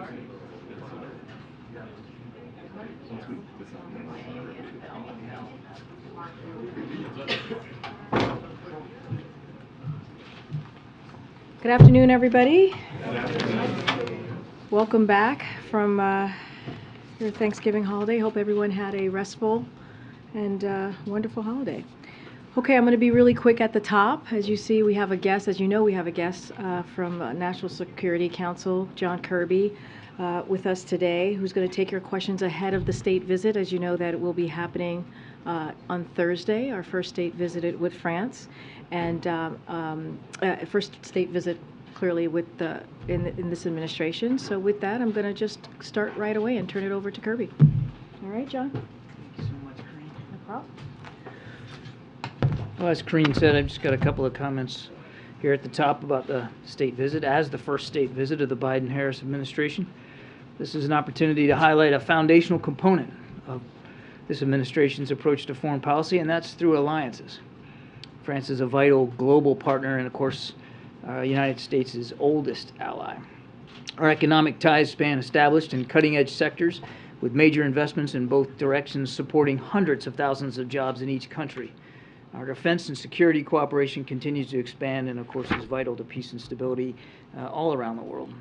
Good afternoon, everybody. Welcome back from your Thanksgiving holiday. Hope everyone had a restful and wonderful holiday. Okay, I'm going to be really quick at the top. As you see, we have a guest. As you know, we have a guest from National Security Council, John Kirby, with us today, who's going to take your questions ahead of the state visit. As you know, that it will be happening on Thursday, our first state visit with France, and first state visit clearly with in this administration. So with that, I'm going to just start right away and turn it over to Kirby. All right, John. Thank you so much, Karine. No problem. Well, as Karine said, I've just got a couple of comments here at the top about the state visit. As the first state visit of the Biden-Harris administration, this is an opportunity to highlight a foundational component of this administration's approach to foreign policy, and that's through alliances. France is a vital global partner and, of course, United States' oldest ally. Our economic ties span established and cutting-edge sectors with major investments in both directions supporting hundreds of thousands of jobs in each country. Our defense and security cooperation continues to expand and, of course, is vital to peace and stability all around the world.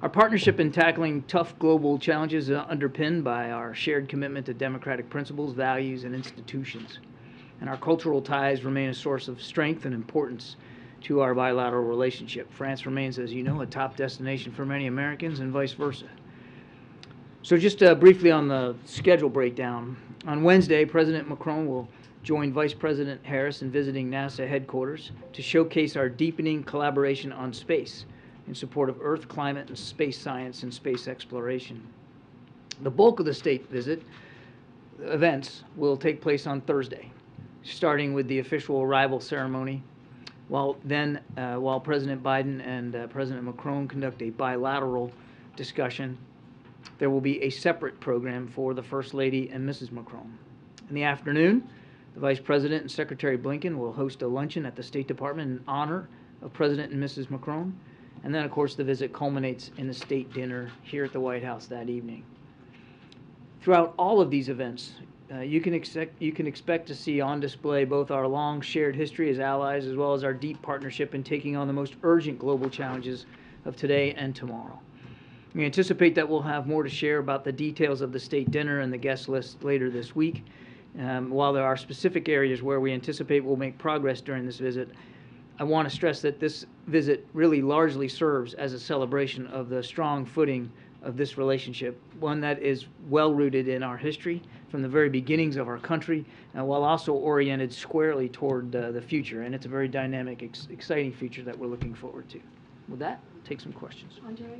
Our partnership in tackling tough global challenges is underpinned by our shared commitment to democratic principles, values, and institutions. And our cultural ties remain a source of strength and importance to our bilateral relationship. France remains, as you know, a top destination for many Americans and vice versa. So just briefly on the schedule breakdown. On Wednesday, President Macron will join Vice President Harris in visiting NASA headquarters to showcase our deepening collaboration on space in support of Earth, climate, and space science and space exploration. The bulk of the state visit events will take place on Thursday, starting with the official arrival ceremony, while President Biden and President Macron conduct a bilateral discussion. There will be a separate program for the First Lady and Mrs. Macron. In the afternoon, the Vice President and Secretary Blinken will host a luncheon at the State Department in honor of President and Mrs. Macron. And then, of course, the visit culminates in a state dinner here at the White House that evening. Throughout all of these events, you can expect to see on display both our long shared history as allies as well as our deep partnership in taking on the most urgent global challenges of today and tomorrow. We anticipate that we'll have more to share about the details of the state dinner and the guest list later this week. While there are specific areas where we anticipate we'll make progress during this visit, I want to stress that this visit really largely serves as a celebration of the strong footing of this relationship, one that is well-rooted in our history from the very beginnings of our country, while also oriented squarely toward the future. And it's a very dynamic, exciting future that we're looking forward to. With that, take some questions. Andre,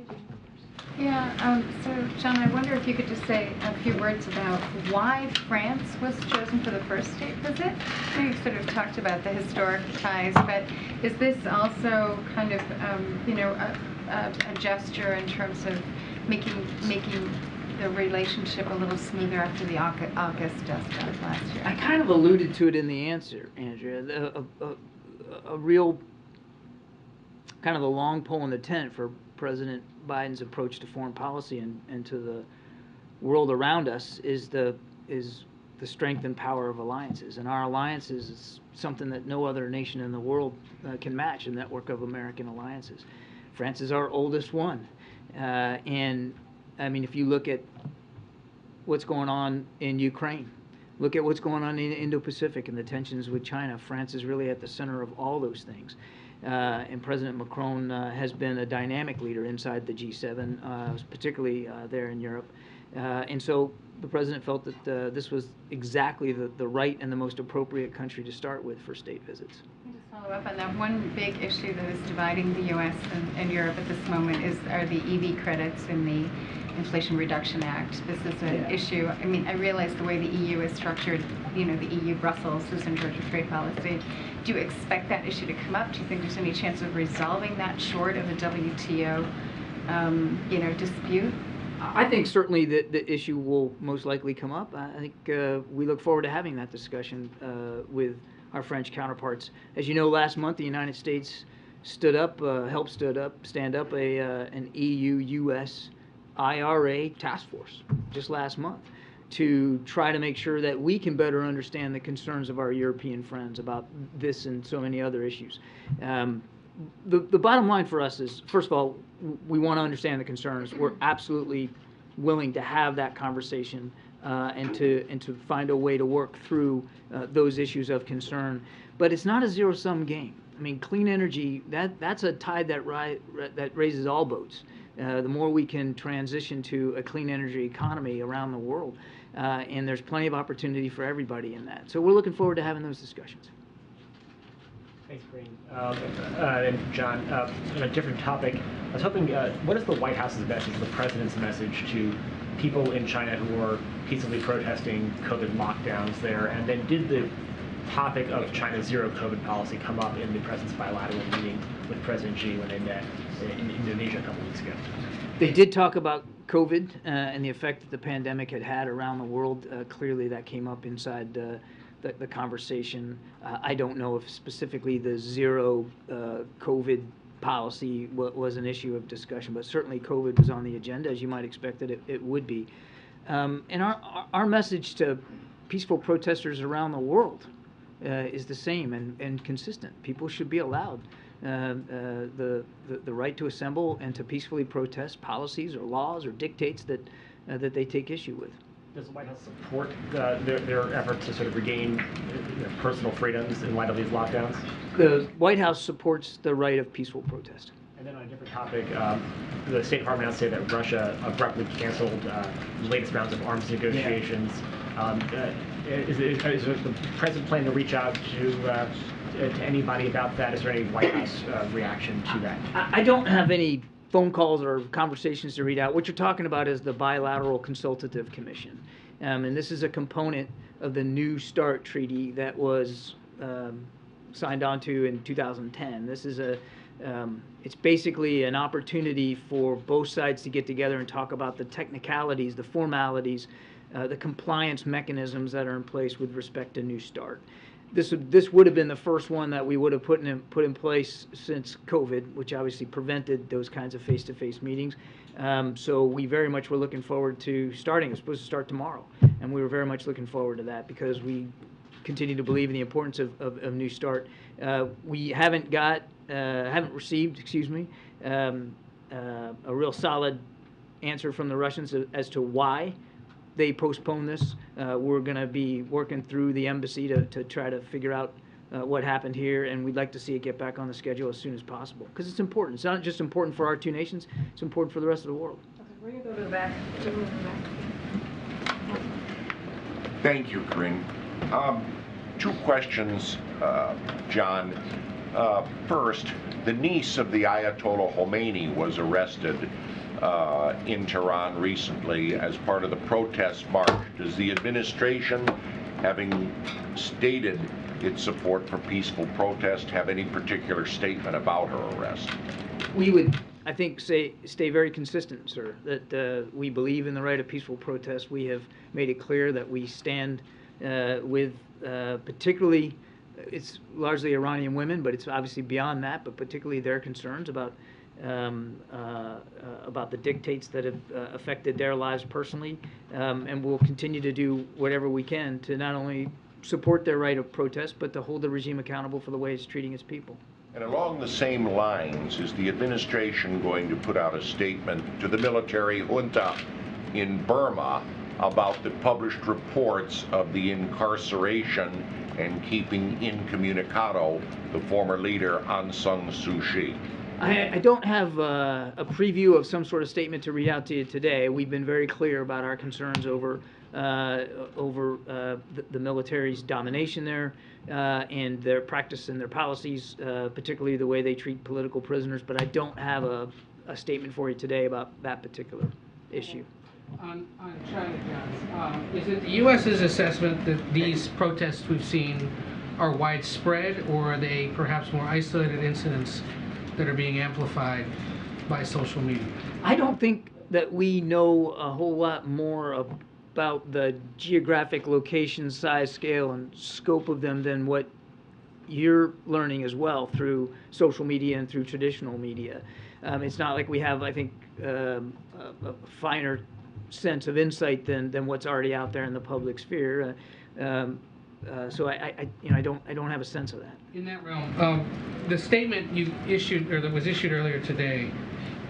Yeah, so John, I wonder if you could just say a few words about why France was chosen for the first state visit. I know you've sort of talked about the historic ties, but is this also kind of, a gesture in terms of making the relationship a little smoother after the August dust of last year? I kind of alluded to it in the answer, Andrea. A real kind of a long pole in the tent for President Biden's approach to foreign policy and to the world around us is the strength and power of alliances. And our alliances is something that no other nation in the world can match, a network of American alliances. France is our oldest one. And, I mean, if you look at what's going on in Ukraine, look at what's going on in the Indo-Pacific and the tensions with China, France is really at the center of all those things. And President Macron has been a dynamic leader inside the G7, particularly there in Europe. And so the president felt that this was exactly the right and the most appropriate country to start with for state visits. Can I just follow up on that? One big issue that is dividing the U.S. and Europe at this moment are the EV credits in the Inflation Reduction Act. This is an issue. I mean, I realize the way the EU is structured, the EU Brussels is in charge of trade policy. Do you expect that issue to come up? Do you think there's any chance of resolving that short of a WTO, dispute? I think certainly the issue will most likely come up. I think we look forward to having that discussion with our French counterparts. As you know, last month the United States helped stand up an EU-U.S. IRA task force just last month to try to make sure that we can better understand the concerns of our European friends about this and so many other issues. The bottom line for us is, first of all, we want to understand the concerns. We're absolutely willing to have that conversation and to find a way to work through those issues of concern. But it's not a zero-sum game. I mean, clean energy, that's a tide that raises all boats. The more we can transition to a clean energy economy around the world, and there's plenty of opportunity for everybody in that. So we're looking forward to having those discussions. Thanks, Karine. And John, on a different topic, I was hoping, what is the White House's message, the president's message to people in China who are peacefully protesting COVID lockdowns there? And then did the topic of China's zero COVID policy come up in the president's bilateral meeting with President Xi when they met in Indonesia a couple weeks ago? They did talk about COVID and the effect that the pandemic had around the world. Clearly that came up inside the conversation. I don't know if specifically the zero COVID policy was an issue of discussion, but certainly COVID was on the agenda, as you might expect that it would be. And our message to peaceful protesters around the world is the same and consistent. People should be allowed the right to assemble and to peacefully protest policies or laws or dictates that they take issue with. Does the White House support their effort to sort of regain personal freedoms in light of these lockdowns? The White House supports the right of peaceful protest. And then on a different topic, the State Department announced today that Russia abruptly canceled the latest rounds of arms negotiations. Yeah. Is the president planning to reach out to anybody about that? Is there any White House reaction to that? I don't have any phone calls or conversations to read out. What you're talking about is the Bilateral Consultative Commission. And this is a component of the New START treaty that was signed onto in 2010. This is it's basically an opportunity for both sides to get together and talk about the technicalities, the formalities, the compliance mechanisms that are in place with respect to New START. This would have been the first one that we would have put in place since COVID, which obviously prevented those kinds of face-to-face meetings. So we very much were looking forward to starting. It's supposed to start tomorrow, and we were very much looking forward to that because we continue to believe in the importance of New START. We haven't received, a real solid answer from the Russians as to why they postponed this. We're going to be working through the embassy to try to figure out what happened here, and we'd like to see it get back on the schedule as soon as possible because it's important. It's not just important for our two nations, it's important for the rest of the world. Okay, we're going to go to the back. Thank you, Karine. Two questions, John. First, the niece of the Ayatollah Khomeini was arrested in Tehran recently as part of the protest march. Does the administration, having stated its support for peaceful protest, have any particular statement about her arrest? We would, I think, stay very consistent, sir, that we believe in the right of peaceful protest. We have made it clear that we stand with particularly, it's largely Iranian women, but it's obviously beyond that, but particularly their concerns about the dictates that have affected their lives personally, and we'll continue to do whatever we can to not only support their right of protest, but to hold the regime accountable for the way it's treating its people. And along the same lines, is the administration going to put out a statement to the military junta in Burma about the published reports of the incarceration and keeping incommunicado the former leader Aung San Suu Kyi? I don't have a preview of some sort of statement to read out to you today. We've been very clear about our concerns over the military's domination there and their practice and their policies, particularly the way they treat political prisoners. But I don't have a statement for you today about that particular issue. On China, John, is it the U.S.'s assessment that these protests we've seen are widespread, or are they perhaps more isolated incidents that are being amplified by social media? I don't think that we know a whole lot more about the geographic location, size, scale, and scope of them than what you're learning as well through social media and through traditional media. It's not like we have, I think, a finer sense of insight than what's already out there in the public sphere. So I don't have a sense of that. In that realm, the statement you issued, or that was issued earlier today,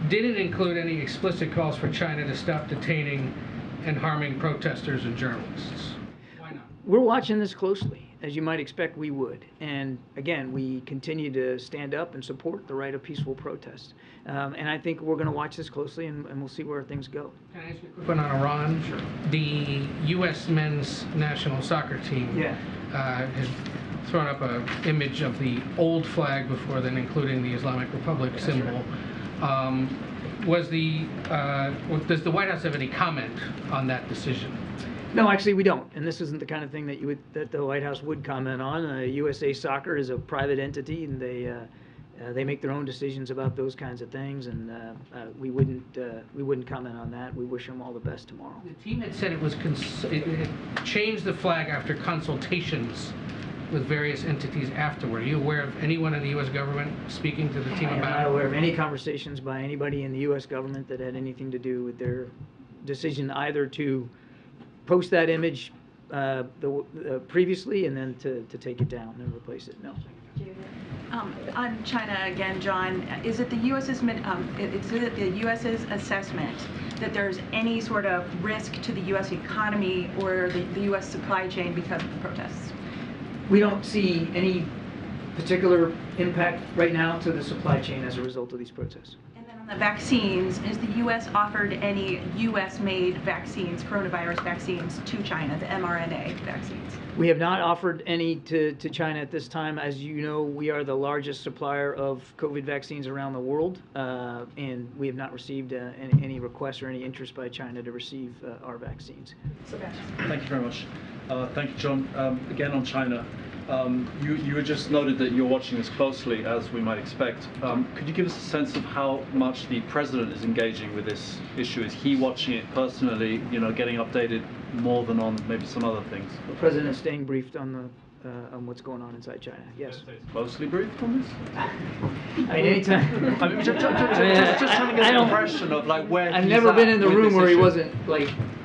didn't include any explicit calls for China to stop detaining and harming protesters and journalists. Why not? We're watching this closely, as you might expect we would. And again, we continue to stand up and support the right of peaceful protest. And I think we're going to watch this closely, and we'll see where things go. Can I ask you a quick one on Iran? Sure. The U.S. men's national soccer team had thrown up an image of the old flag before then, including the Islamic Republic symbol. Does the White House have any comment on that decision? No, actually, we don't. And this isn't the kind of thing that the White House would comment on. USA Soccer is a private entity, and they make their own decisions about those kinds of things. And we wouldn't comment on that. We wish them all the best tomorrow. The team had said it had changed the flag after consultations with various entities afterward. Are you aware of anyone in the U.S. government speaking to the team I'm about not it? aware of any conversations by anybody in the U.S. government that had anything to do with their decision either to post that image previously and then to take it down and replace it. No. On China again, John, is it the U.S.'s assessment that there's any sort of risk to the U.S. economy or the U.S. supply chain because of the protests? We don't see any particular impact right now to the supply chain as a result of these protests. And then on the vaccines, has the U.S. offered any U.S.-made vaccines, coronavirus vaccines, to China, the mRNA vaccines? We have not offered any to China at this time. As you know, we are the largest supplier of COVID vaccines around the world, and we have not received any requests or any interest by China to receive our vaccines. Thank you very much. Thank you, John. Again, on China, you had just noted that you're watching this closely, as we might expect. Could you give us a sense of how much the president is engaging with this issue? Is he watching it personally, getting updated more than on maybe some other things? The president is staying briefed on what's going on inside China. Yes. Closely briefed on this? I mean, anytime. I mean, just trying to get an impression of like where I've never been in the room where he wasn't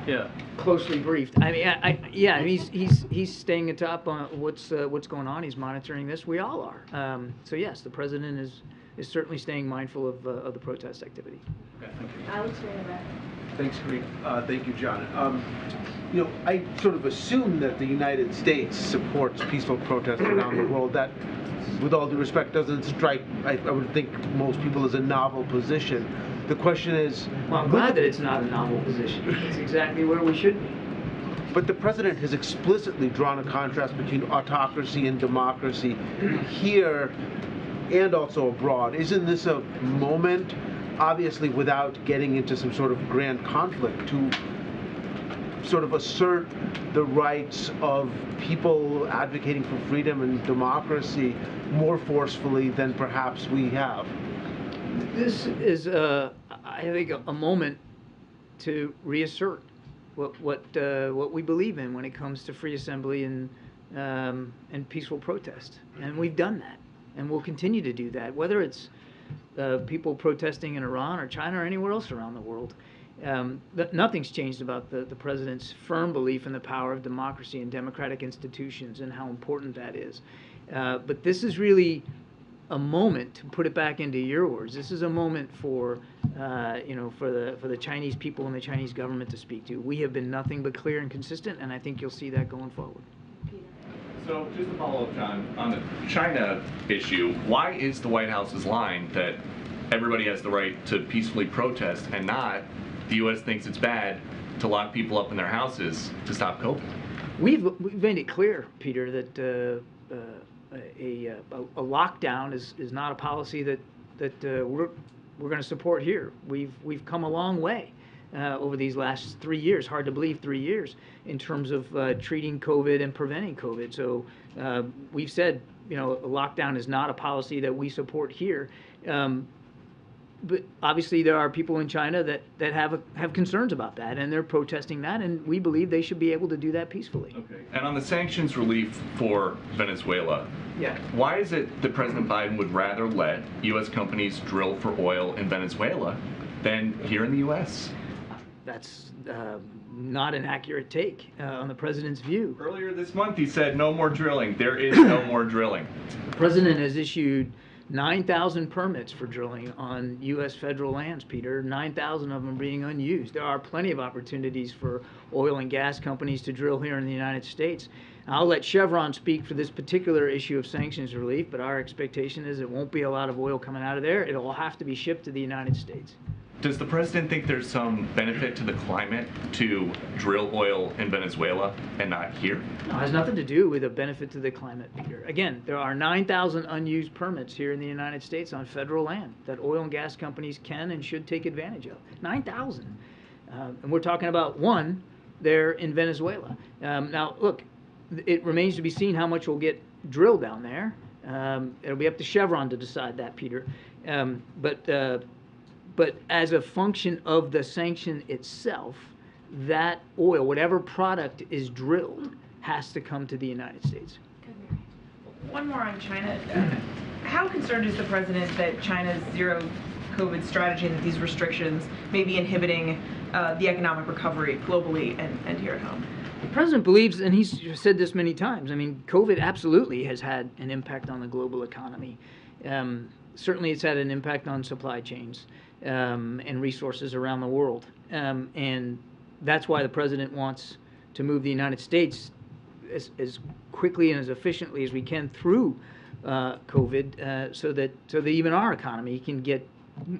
yeah. closely briefed. I mean, he's staying atop on what's going on. He's monitoring this. We all are. So yes, the president is certainly staying mindful of the protest activity. Okay, thank you. I would say that. Thanks, Karine. Thank you, John. I sort of assume that the United States supports peaceful protest around the world. That, with all due respect, doesn't strike, I would think, most people as a novel position. The question is... Well, I'm glad that it's not a novel position. It's exactly where we should be. But the president has explicitly drawn a contrast between autocracy and democracy here and also abroad. Isn't this a moment, obviously without getting into some sort of grand conflict, to sort of assert the rights of people advocating for freedom and democracy more forcefully than perhaps we have? This is, I think, a moment to reassert what we believe in when it comes to free assembly and peaceful protest, and we've done that, and we'll continue to do that, whether it's people protesting in Iran or China or anywhere else around the world. Nothing's changed about the president's firm belief in the power of democracy and democratic institutions and how important that is. But this is really a moment, to put it back into your words, this is a moment for the Chinese people and the Chinese government to speak to. We have been nothing but clear and consistent, and I think you'll see that going forward. So just to follow up, John, on the China issue, why is the White House's line that everybody has the right to peacefully protest and not the U.S. thinks it's bad to lock people up in their houses to stop COVID? We've made it clear, Peter, that a lockdown is not a policy that we're going to support here. We've come a long way over these last 3 years. Hard to believe, 3 years in terms of treating COVID and preventing COVID. So we've said, a lockdown is not a policy that we support here. But obviously there are people in China that have concerns about that, and they're protesting that, and we believe they should be able to do that peacefully. Okay. And on the sanctions relief for Venezuela, why is it that President Biden would rather let U.S. companies drill for oil in Venezuela than here in the U.S.? That's not an accurate take on the president's view. Earlier this month, he said no more drilling. There is no more drilling. The president has issued 9,000 permits for drilling on U.S. federal lands, Peter. 9,000 of them being unused. There are plenty of opportunities for oil and gas companies to drill here in the United States. I'll let Chevron speak for this particular issue of sanctions relief, but our expectation is it won't be a lot of oil coming out of there. It'll have to be shipped to the United States. Does the president think there's some benefit to the climate to drill oil in Venezuela and not here? No, it has nothing to do with a benefit to the climate, Peter. Again, there are 9,000 unused permits here in the United States on federal land that oil and gas companies can and should take advantage of. 9,000. And we're talking about one there in Venezuela. Now, look, it remains to be seen how much will get drilled down there. It'll be up to Chevron to decide that, Peter. But as a function of the sanction itself, that oil, whatever product is drilled, has to come to the United States. One more on China. How concerned is the president that China's zero COVID strategy and that these restrictions may be inhibiting the economic recovery globally and here at home? The president believes, and he's said this many times, I mean, COVID absolutely has had an impact on the global economy. Certainly it's had an impact on supply chains and resources around the world. And that's why the president wants to move the United States as quickly and as efficiently as we can through COVID so that even our economy can get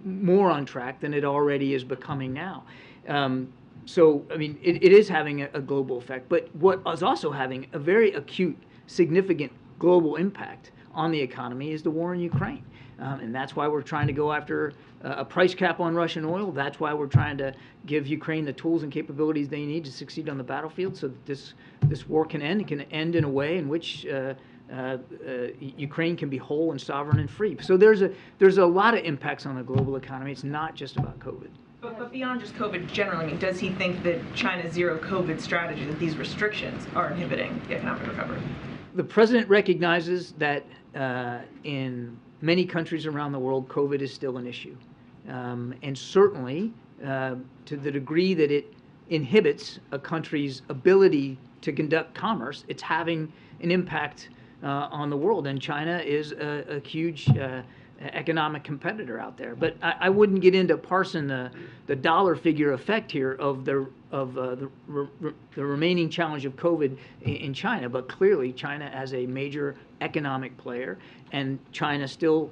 more on track than it already is becoming now. So, I mean, it is having a global effect, but what is also having a very acute, significant global impact on the economy is the war in Ukraine. And that's why we're trying to go after a price cap on Russian oil. That's why we're trying to give Ukraine the tools and capabilities they need to succeed on the battlefield so that this war can end. It can end in a way in which Ukraine can be whole and sovereign and free. So there's a lot of impacts on the global economy. It's not just about COVID. But beyond just COVID generally, I mean, does he think that China's zero COVID strategy, that these restrictions are inhibiting the economic recovery? The president recognizes that in many countries around the world, COVID is still an issue. And certainly, to the degree that it inhibits a country's ability to conduct commerce, it's having an impact on the world. And China is a huge economic competitor out there. But I wouldn't get into parsing the dollar figure effect here of the remaining challenge of COVID in China. But clearly, China as a major economic player, and China still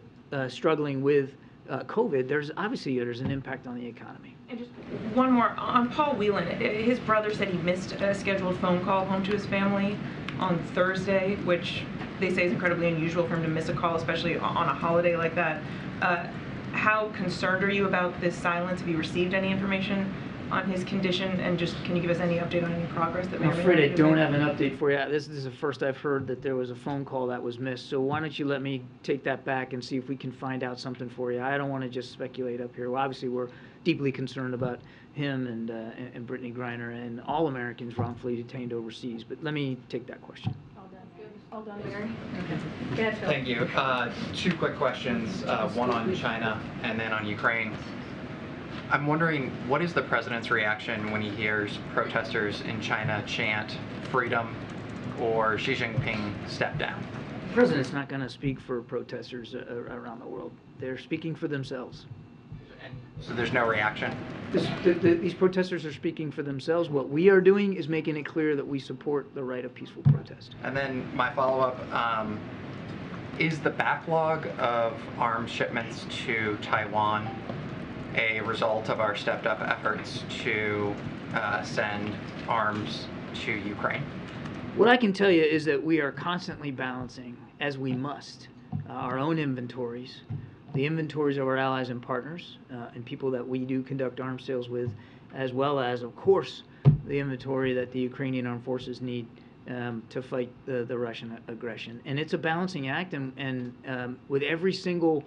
struggling with COVID, there's an impact on the economy. And just one more on Paul Whelan. His brother said he missed a scheduled phone call home to his family on Thursday, which they say is incredibly unusual for him to miss a call, especially on a holiday like that. How concerned are you about this silence? Have you received any information on his condition? And just can you give us any update on any progress that may or may not be I'm afraid I don't made? have an update for you. This is the first I've heard that there was a phone call that was missed. So why don't you let me take that back and see if we can find out something for you. I don't want to just speculate up here. Well, obviously, we're deeply concerned about him and Brittany Griner and all Americans wrongfully detained overseas. But let me take that question. All done, Barry? Okay. Go ahead, Phil. Thank you. Two quick questions, one on China and then on Ukraine. I'm wondering, what is the president's reaction when he hears protesters in China chant freedom or Xi Jinping step down? The president's not going to speak for protesters around the world. They're speaking for themselves. So there's no reaction? These protesters are speaking for themselves. What we are doing is making it clear that we support the right of peaceful protest. And then my follow-up, is the backlog of arms shipments to Taiwan a result of our stepped-up efforts to send arms to Ukraine? What I can tell you is that we are constantly balancing, as we must, our own inventories, the inventories of our allies and partners, and people that we do conduct arms sales with, as well as, of course, the inventory that the Ukrainian armed forces need to fight the Russian aggression. And it's a balancing act, and with every single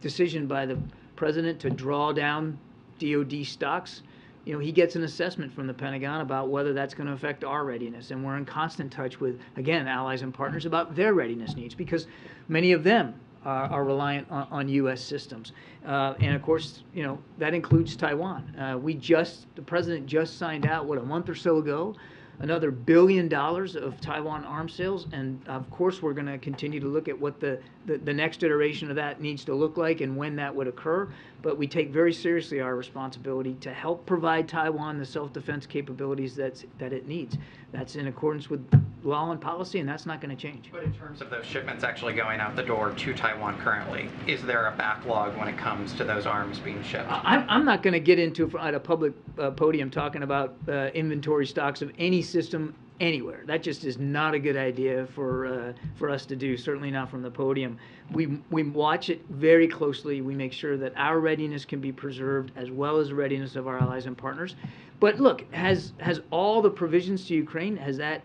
decision by the president to draw down DoD stocks, you know, he gets an assessment from the Pentagon about whether that's going to affect our readiness. And we're in constant touch with, again, allies and partners about their readiness needs, because many of them are reliant on U.S. systems. And of course, you know, that includes Taiwan. The president just signed out, what, a month or so ago, another $1 billion of Taiwan arms sales. And of course, we're going to continue to look at what the next iteration of that needs to look like and when that would occur. But we take very seriously our responsibility to help provide Taiwan the self-defense capabilities that it needs. That's in accordance with law and policy, and that's not going to change. But in terms of those shipments actually going out the door to Taiwan currently, is there a backlog when it comes to those arms being shipped? I'm not going to get into at a public podium talking about inventory stocks of any system anywhere. That just is not a good idea for us to do, certainly not from the podium. We watch it very closely. We make sure that our readiness can be preserved as well as the readiness of our allies and partners. But look, has all the provisions to Ukraine, has that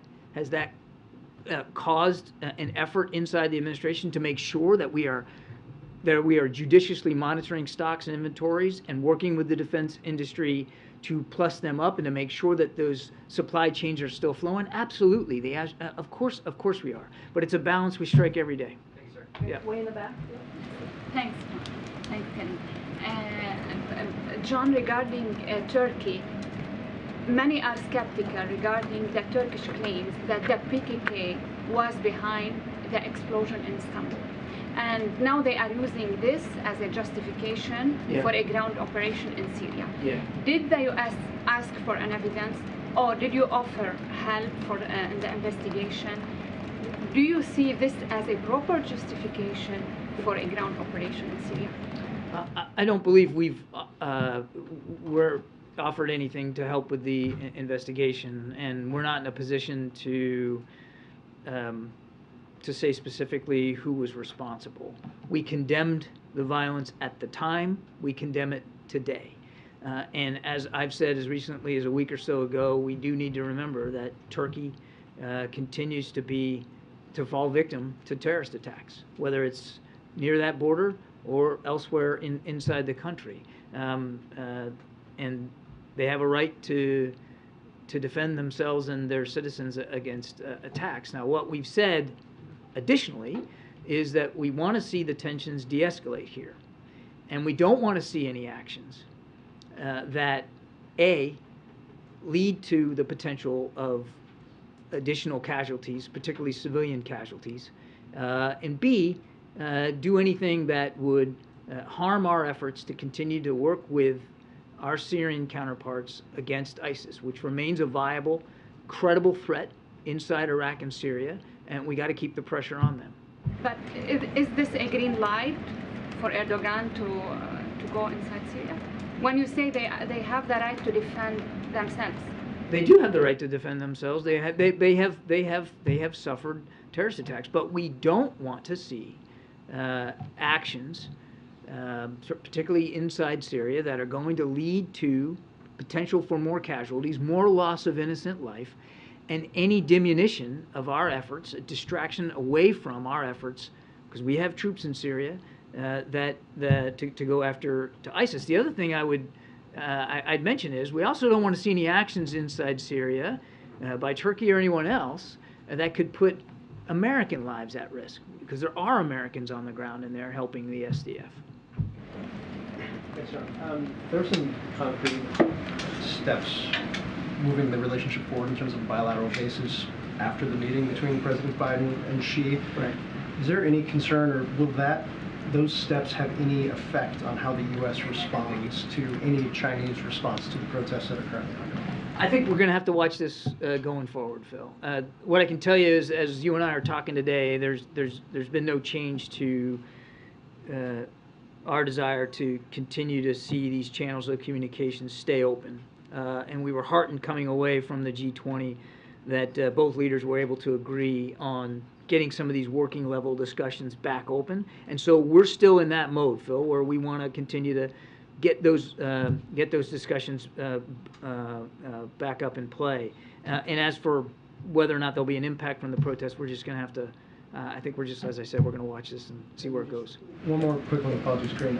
caused an effort inside the administration to make sure that we are judiciously monitoring stocks and inventories and working with the defense industry to plus them up and to make sure that those supply chains are still flowing? Absolutely. Of course we are. But it's a balance we strike every day. Thanks, sir. Yeah. Way in the back. Thanks. Thanks, Karine. John, regarding Turkey, many are skeptical regarding the Turkish claims that the PKK was behind the explosion in Istanbul. And now they are using this as a justification for a ground operation in Syria. Yeah. Did the U.S. ask for an evidence, or did you offer help for in the investigation? Do you see this as a proper justification for a ground operation in Syria? I don't believe we're offered anything to help with the investigation, and we're not in a position to say specifically who was responsible. We condemned the violence at the time. We condemn it today. And as I've said as recently as a week or so ago, we do need to remember that Turkey continues to fall victim to terrorist attacks, whether it's near that border or elsewhere inside the country. And they have a right to defend themselves and their citizens against attacks. Now, what we've said additionally is that we want to see the tensions de-escalate here. And we don't want to see any actions that, A, lead to the potential of additional casualties, particularly civilian casualties, and B, do anything that would harm our efforts to continue to work with our Syrian counterparts against ISIS, which remains a viable, credible threat inside Iraq and Syria, and we got to keep the pressure on them. But is this a green light for Erdogan to go inside Syria? When you say they have the right to defend themselves, they do have the right to defend themselves. They have suffered terrorist attacks, but we don't want to see actions, particularly inside Syria, that are going to lead to potential for more casualties, more loss of innocent life, and any diminution of our efforts, a distraction away from our efforts, because we have troops in Syria to go after ISIS. The other thing I'd mention is we also don't want to see any actions inside Syria by Turkey or anyone else that could put American lives at risk, because there are Americans on the ground and they're helping the SDF. Thanks, John. There are some concrete steps moving the relationship forward in terms of a bilateral basis after the meeting between President Biden and Xi. Right. Is there any concern, or will those steps have any effect on how the U.S. responds to any Chinese response to the protests that are currently ongoing? I think we're going to have to watch this going forward, Phil. What I can tell you is, as you and I are talking today, there's been no change to our desire to continue to see these channels of communication stay open. And we were heartened coming away from the G20 that both leaders were able to agree on getting some of these working level discussions back open. And so we're still in that mode, Phil, where we want to continue to get those discussions back up in play. And as for whether or not there'll be an impact from the protests, we're just going to have to, I think we're just, as I said, we're going to watch this and see where it goes. One more quick one, apologies, Karine.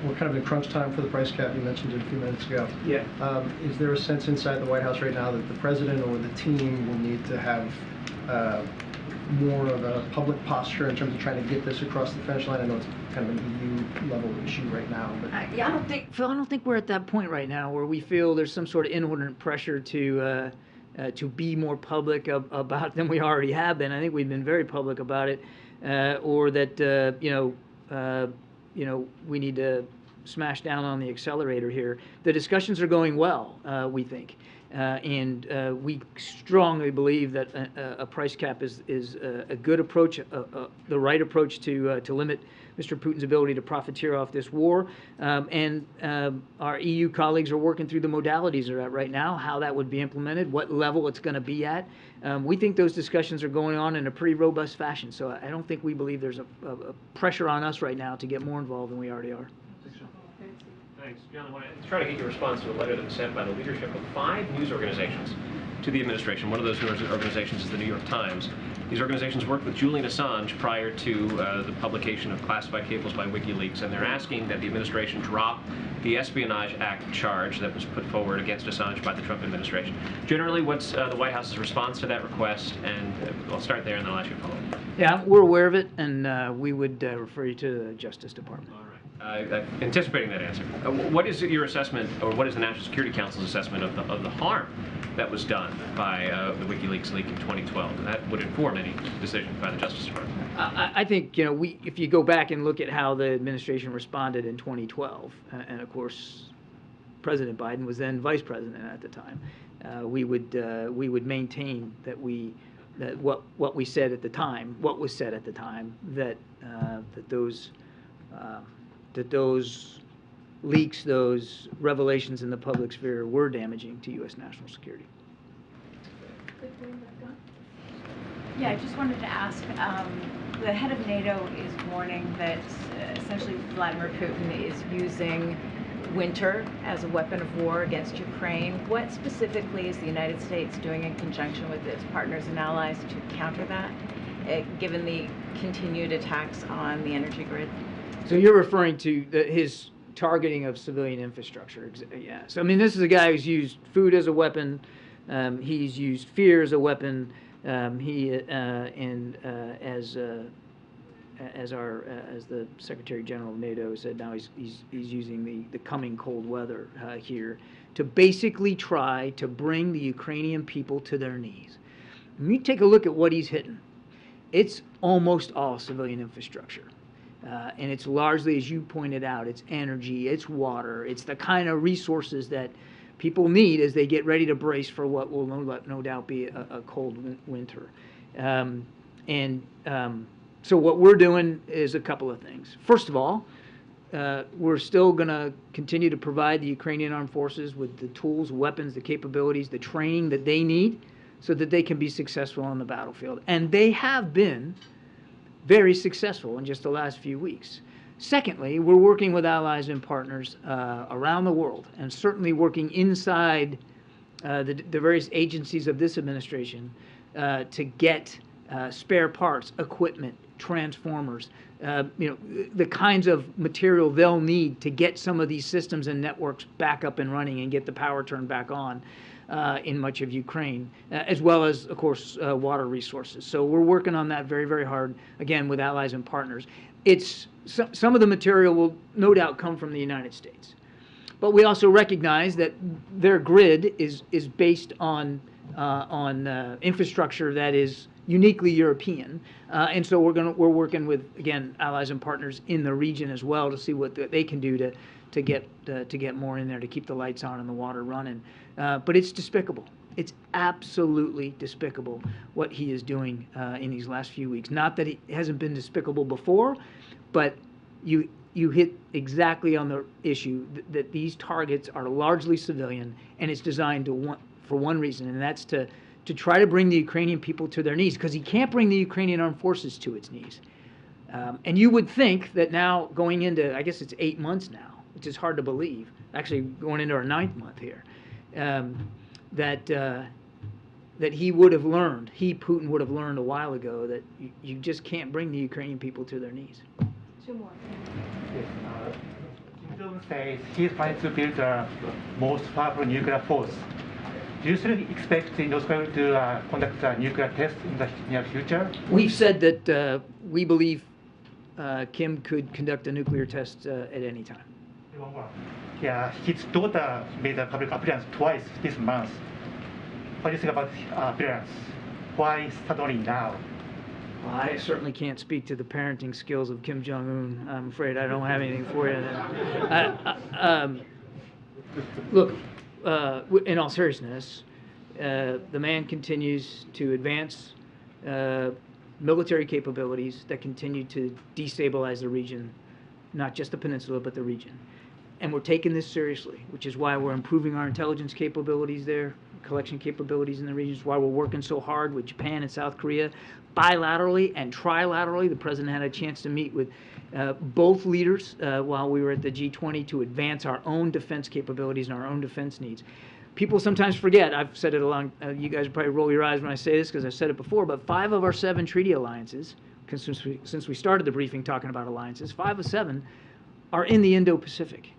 We're kind of in crunch time for the price cap. You mentioned it a few minutes ago. Yeah. Is there a sense inside the White House right now that the president or the team will need to have more of a public posture in terms of trying to get this across the finish line? I know it's kind of an EU level issue right now, but Yeah, I don't think, Phil, I don't think we're at that point right now where we feel there's some sort of inordinate pressure to be more public about than we already have been. I think we've been very public about it, or that we need to smash down on the accelerator here. The discussions are going well, we think. And we strongly believe that a price cap is a good approach, the right approach to limit Mr. Putin's ability to profiteer off this war. And our EU colleagues are working through the modalities of that right now, how that would be implemented, what level it's going to be at. We think those discussions are going on in a pretty robust fashion. So I don't think we believe there's a pressure on us right now to get more involved than we already are. Thanks. John, I want to try to get your response to a letter that was sent by the leadership of 5 news organizations to the administration. One of those news organizations is the New York Times. These organizations worked with Julian Assange prior to the publication of classified cables by WikiLeaks, and they're asking that the administration drop the Espionage Act charge that was put forward against Assange by the Trump administration. Generally, what's the White House's response to that request? And I'll start there, and then I'll ask you a follow-up. Yeah, we're aware of it, and we would refer you to the Justice Department. All right. Anticipating that answer, what is your assessment, or what is the National Security Council's assessment of the harm that was done by the WikiLeaks leak in 2012? And that would inform any decision by the Justice Department. I think, if you go back and look at how the administration responded in 2012, and of course, President Biden was then vice president at the time, we would maintain that what we said at the time, what was said at the time, that those leaks, those revelations in the public sphere were damaging to U.S. national security. Yeah, I just wanted to ask, the head of NATO is warning that essentially Vladimir Putin is using winter as a weapon of war against Ukraine. What specifically is the United States doing in conjunction with its partners and allies to counter that, given the continued attacks on the energy grid? So you're referring to his targeting of civilian infrastructure. Yeah. So I mean, this is a guy who's used food as a weapon. He's used fear as a weapon. As the Secretary General of NATO said, now he's using the coming cold weather here to basically try to bring the Ukrainian people to their knees. When you take a look at what he's hitting, it's almost all civilian infrastructure. And it's largely, as you pointed out, it's energy, it's water, it's the kind of resources that people need as they get ready to brace for what will no doubt be a cold winter. So what we're doing is a couple of things. First of all, we're still going to continue to provide the Ukrainian armed forces with the tools, weapons, the capabilities, the training that they need so that they can be successful on the battlefield. And they have been very successful in just the last few weeks. Secondly, we're working with allies and partners around the world, and certainly working inside the various agencies of this administration to get spare parts, equipment, transformers, the kinds of material they'll need to get some of these systems and networks back up and running and get the power turned back on in much of Ukraine, as well as, of course, water resources. So we're working on that very, very hard, again, with allies and partners. Some of the material will no doubt come from the United States. But we also recognize that their grid is based on infrastructure that is uniquely European, and so we're working with, again, allies and partners in the region as well to see what they can do to get more in there to keep the lights on and the water running. But it's despicable. It's absolutely despicable what he is doing in these last few weeks. Not that it hasn't been despicable before, but you hit exactly on the issue that these targets are largely civilian, and it's designed for one reason, and that's to try to bring the Ukrainian people to their knees, because he can't bring the Ukrainian armed forces to its knees. And you would think that now, going into, I guess it's 8 months now, which is hard to believe, actually going into our 9th month here, that he would have learned, Putin would have learned a while ago that you just can't bring the Ukrainian people to their knees. 2 more. Yes, Kim Jong-un says he's trying to build the most powerful nuclear force. Do you still expect North Korea to conduct a nuclear test in the near future? We've said that we believe Kim could conduct a nuclear test at any time. One more. Yeah, his daughter made a public appearance twice this month. What do you think about appearance? Why suddenly now? Well, I certainly can't speak to the parenting skills of Kim Jong-un. I'm afraid I don't have anything for you there. Look, in all seriousness, the man continues to advance military capabilities that continue to destabilize the region, not just the peninsula, but the region. And we're taking this seriously, which is why we're improving our intelligence capabilities there, collection capabilities in the region. It's why we're working so hard with Japan and South Korea, bilaterally and trilaterally. The president had a chance to meet with both leaders while we were at the G20 to advance our own defense capabilities and our own defense needs. People sometimes forget, I've said it along, you guys probably roll your eyes when I say this because I've said it before, but 5 of our 7 treaty alliances, since we started the briefing talking about alliances, 5 of 7 are in the Indo-Pacific.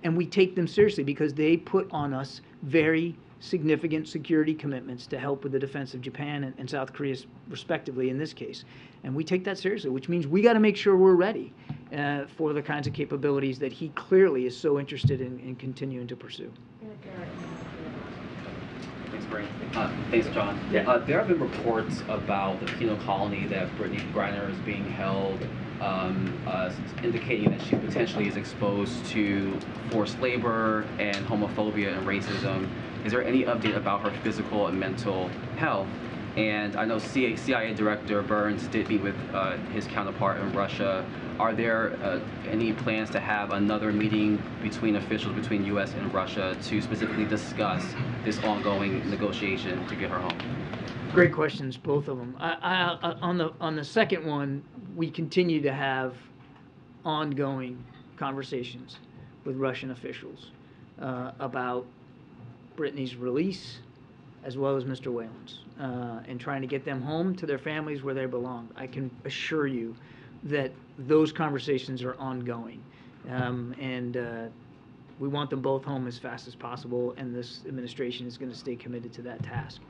And we take them seriously because they put on us very significant security commitments to help with the defense of Japan and South Korea, respectively, in this case. And we take that seriously, which means we got to make sure we're ready for the kinds of capabilities that he clearly is so interested in continuing to pursue. Thanks, Brent. Thanks, John. Yeah. There have been reports about the penal colony that Brittany Griner is being held, indicating that she potentially is exposed to forced labor and homophobia and racism. Is there any update about her physical and mental health? And I know CIA Director Burns did meet with his counterpart in Russia. Are there any plans to have another meeting between officials between U.S. and Russia to specifically discuss this ongoing negotiation to get her home? Great questions, both of them. On the second one, we continue to have ongoing conversations with Russian officials about Brittany's release, as well as Mr. Whalen's, and trying to get them home to their families where they belong. I can assure you that those conversations are ongoing, and we want them both home as fast as possible, and this administration is going to stay committed to that task.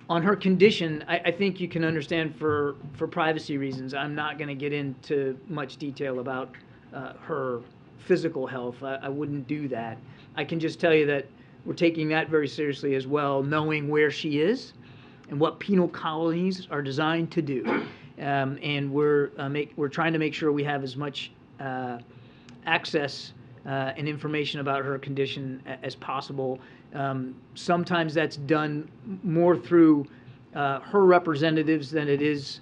On her condition, I think you can understand for privacy reasons, I'm not going to get into much detail about her physical health. I wouldn't do that. I can just tell you that we're taking that very seriously as well, knowing where she is and what penal colonies are designed to do. And we're trying to make sure we have as much access and information about her condition as possible. Sometimes that's done more through her representatives than it is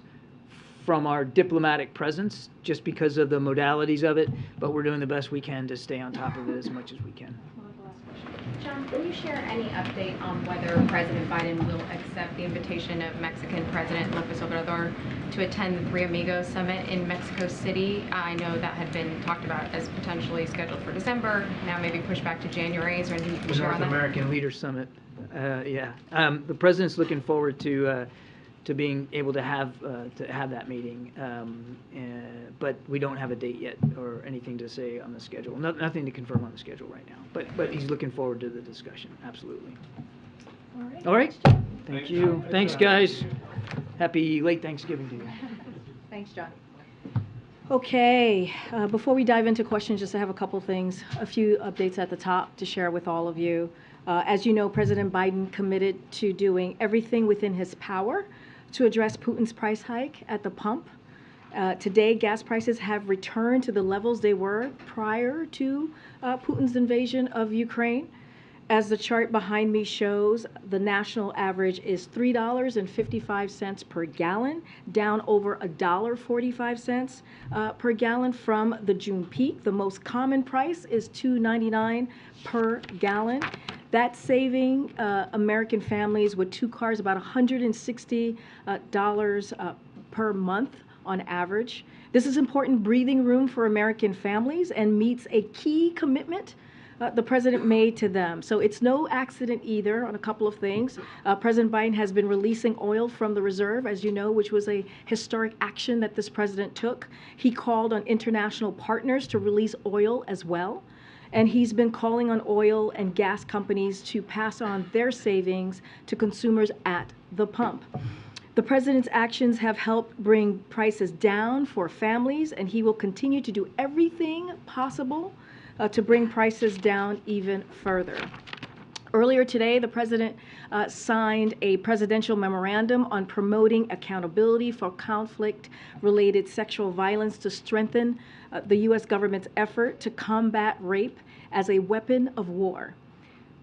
from our diplomatic presence, just because of the modalities of it, but we're doing the best we can to stay on top of it as much as we can. John, can you share any update on whether President Biden will accept the invitation of Mexican President López Obrador to attend the Three Amigos Summit in Mexico City? I know that had been talked about as potentially scheduled for December, now maybe pushed back to January. Is there anything you can The share North on that? American Leaders Summit, yeah. The president's looking forward to being able to have that meeting, but we don't have a date yet or anything to say on the schedule. Nothing to confirm on the schedule right now. But he's looking forward to the discussion. Absolutely. All right. Thank you. Thanks, guys. Happy late Thanksgiving to you. Thanks, John. Okay, before we dive into questions, just I have a couple things, a few updates at the top to share with all of you. As you know, President Biden committed to doing everything within his power to address Putin's price hike at the pump. Today, gas prices have returned to the levels they were prior to Putin's invasion of Ukraine. As the chart behind me shows, the national average is $3.55 per gallon, down over $1.45 per gallon from the June peak. The most common price is $2.99 per gallon. That's saving American families with 2 cars about $160 per month on average. This is important breathing room for American families and meets a key commitment the president made to them. So it's no accident either on a couple of things. President Biden has been releasing oil from the reserve, as you know, which was a historic action that this president took. He called on international partners to release oil as well. and he's been calling on oil and gas companies to pass on their savings to consumers at the pump. The president's actions have helped bring prices down for families, and he will continue to do everything possible to bring prices down even further. Earlier today, the president signed a presidential memorandum on promoting accountability for conflict-related sexual violence to strengthen the U.S. government's effort to combat rape as a weapon of war.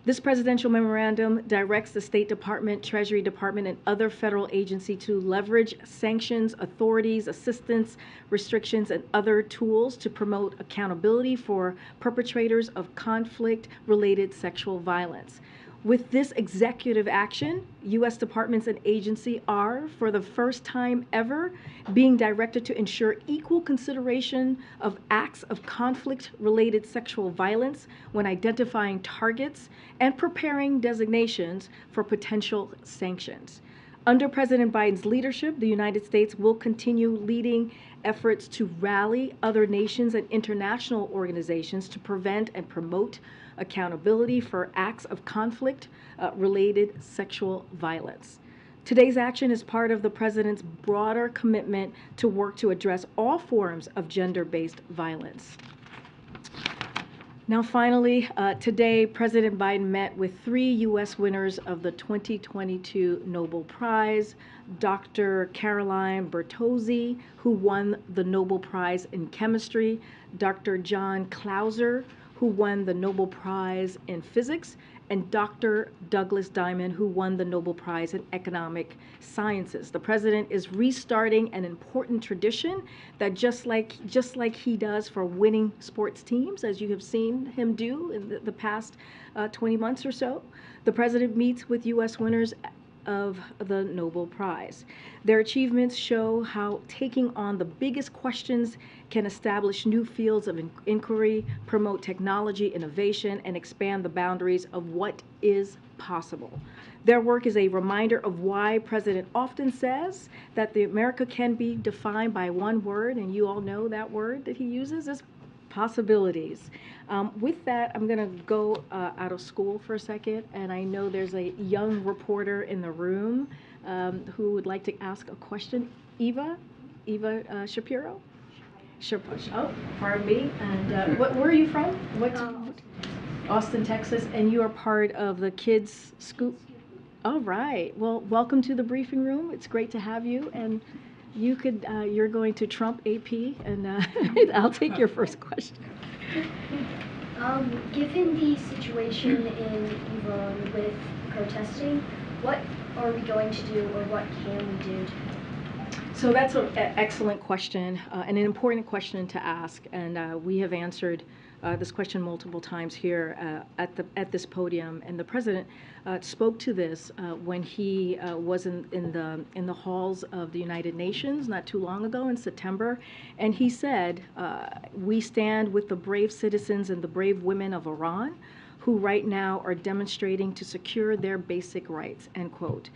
This presidential memorandum directs the State Department, Treasury Department, and other federal agencies to leverage sanctions, authorities, assistance, restrictions, and other tools to promote accountability for perpetrators of conflict-related sexual violence. With this executive action, U.S. departments and agencies are, for the first time ever, being directed to ensure equal consideration of acts of conflict-related sexual violence when identifying targets and preparing designations for potential sanctions. Under President Biden's leadership, the United States will continue leading efforts to rally other nations and international organizations to prevent and promote accountability for acts of conflict-related sexual violence. Today's action is part of the president's broader commitment to work to address all forms of gender-based violence. Now, finally, today, President Biden met with 3 U.S. winners of the 2022 Nobel Prize: Dr. Caroline Bertozzi, who won the Nobel Prize in Chemistry, Dr. John Clauser, who won the Nobel Prize in Physics, and Dr. Douglas Diamond, who won the Nobel Prize in Economic Sciences. The president is restarting an important tradition that just like he does for winning sports teams, as you have seen him do in the past 20 months or so, the president meets with U.S. winners of the Nobel Prize. Their achievements show how taking on the biggest questions can establish new fields of inquiry, promote technology innovation, and expand the boundaries of what is possible. Their work is a reminder of why President often says that America can be defined by one word, and you all know that word that he uses is possibilities. With that, I'm going to go out of school for a second, and I know there's a young reporter in the room who would like to ask a question. Eva Shapiro? Oh, pardon me. And where are you from? Austin, Texas, and you are part of the Kids Scoop. All right. Well, welcome to the briefing room. It's great to have you, and you could, you're going to trump AP, and I'll take your first question. Given the situation in Iran with protesting, what are we going to do, or what can we do? So that's an excellent question, and an important question to ask, and we have answered this question multiple times here at this podium, and the president spoke to this when he was in the halls of the United Nations not too long ago in September, and he said, "We stand with the brave citizens and the brave women of Iran, who right now are demonstrating to secure their basic rights," end quote.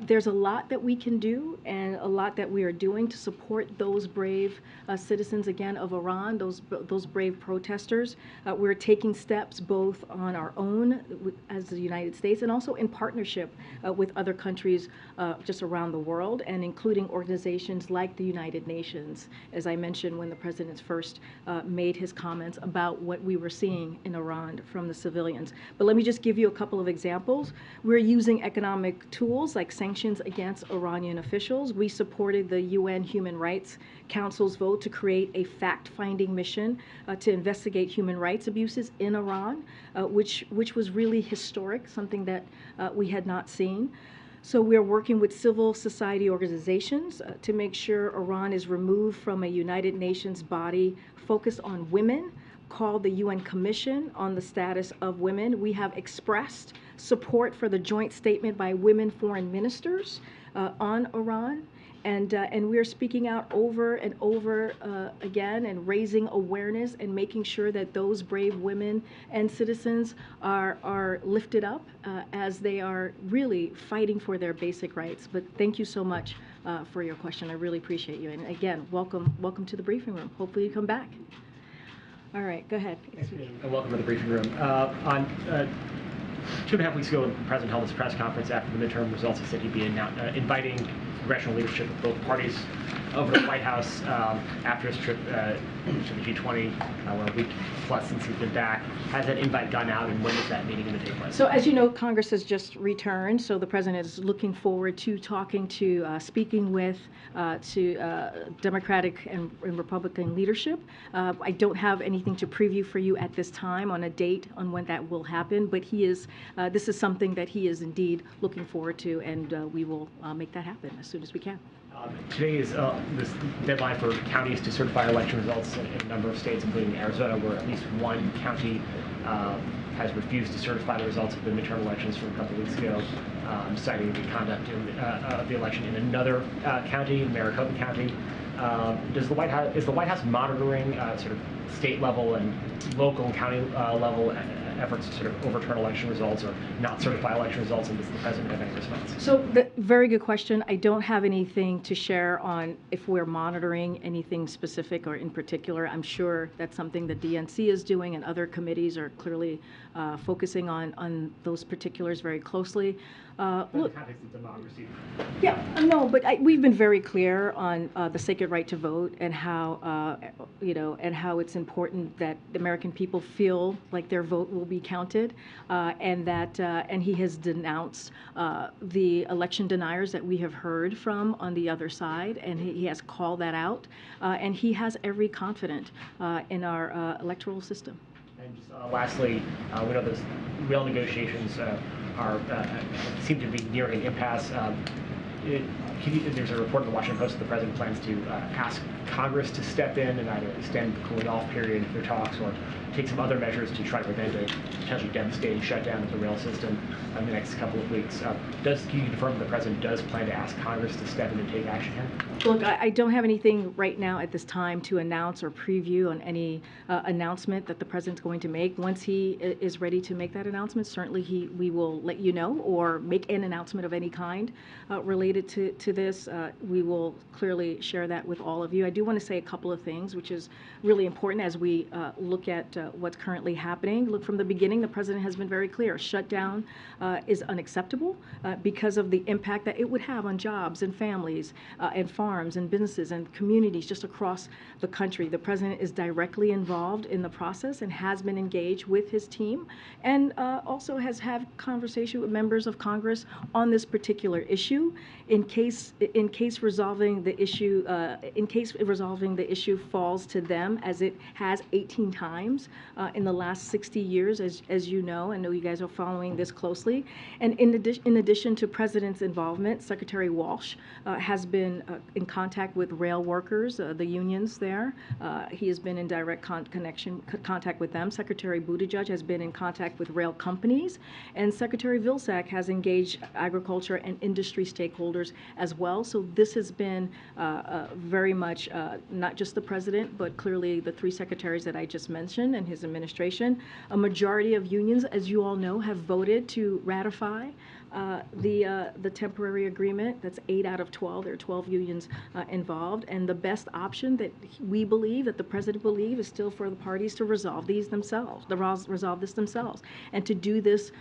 There's a lot that we can do and a lot that we are doing to support those brave citizens, again, of Iran, those brave protesters. We're taking steps both on our own as the United States and also in partnership with other countries just around the world, and including organizations like the United Nations, as I mentioned when the president first made his comments about what we were seeing in Iran from the civilians. But let me just give you a couple of examples. We're using economic tools like sanctions against Iranian officials. We supported the UN Human Rights Council's vote to create a fact-finding mission to investigate human rights abuses in Iran, which was really historic, something that we had not seen. So we're working with civil society organizations to make sure Iran is removed from a United Nations body focused on women, called the UN Commission on the Status of Women. We have expressed support for the joint statement by women foreign ministers on Iran, and we're speaking out over and over again and raising awareness and making sure that those brave women and citizens are lifted up as they are really fighting for their basic rights. But thank you so much for your question. I really appreciate you. And again, welcome to the briefing room. Hopefully you come back. All right, go ahead. And welcome to the briefing room. On 2.5 weeks ago, when the president held his press conference after the midterm results, he said he'd be inviting congressional leadership of both parties over to the White House after his trip to the G20, we're a week plus since he's been back. Has that invite gone out, and when is that meeting going to take place? So as you know, Congress has just returned, so the president is looking forward to talking to, speaking with Democratic and Republican leadership. I don't have anything to preview for you at this time on a date on when that will happen, but he is, this is something that he is indeed looking forward to, and we will make that happen as soon as we can. Today is this deadline for counties to certify election results in a number of states, including Arizona, where at least one county has refused to certify the results of the midterm elections from a couple weeks ago, citing the conduct of the election in another county, Maricopa County. Is the White House monitoring sort of state level and local and county level efforts to sort of overturn election results or not certify election results, and does the president have any response? So, very good question. I don't have anything to share on if we're monitoring anything specific or in particular. I'm sure that's something the DNC is doing, and other committees are clearly focusing on those particulars very closely. In the context of democracy. Yeah, no, but we've been very clear on the sacred right to vote and how, and how it's important that the American people feel like their vote will be counted, and he has denounced the election deniers that we have heard from on the other side, and he has called that out, and he has every confidence in our electoral system. And just lastly, we know those real negotiations seem to be nearing an impasse. There's a report in the Washington Post that the president plans to ask Congress to step in and either extend the cooling off period if there talks or take some other measures to try to prevent a potentially devastating shutdown of the rail system in the next couple of weeks. Can you confirm that the president does plan to ask Congress to step in and take action here? Look, I don't have anything right now at this time to announce or preview on any announcement that the president's going to make. Once he is ready to make that announcement, certainly we will let you know, or make an announcement of any kind related to this. We will clearly share that with all of you. I do want to say a couple of things, which is really important as we look at what's currently happening. Look, from the beginning, the president has been very clear. Shutdown is unacceptable because of the impact that it would have on jobs and families and farms and businesses and communities just across the country. The president is directly involved in the process and has been engaged with his team, and also has had conversation with members of Congress on this particular issue in case resolving the issue falls to them, as it has 18 times in the last 60 years, as you know. I know you guys are following this closely. And in addition to President's involvement, Secretary Walsh has been in contact with rail workers, the unions there. He has been in direct contact with them. Secretary Buttigieg has been in contact with rail companies, and Secretary Vilsack has engaged agriculture and industry stakeholders as well. So this has been very much not just the president, but clearly the three secretaries that I just mentioned and his administration. A majority of unions, as you all know, have voted to ratify the temporary agreement. That's 8 out of 12. There are 12 unions involved, and the best option that we believe, that the president believes, is still for the parties to resolve these themselves, resolve this themselves, and to do this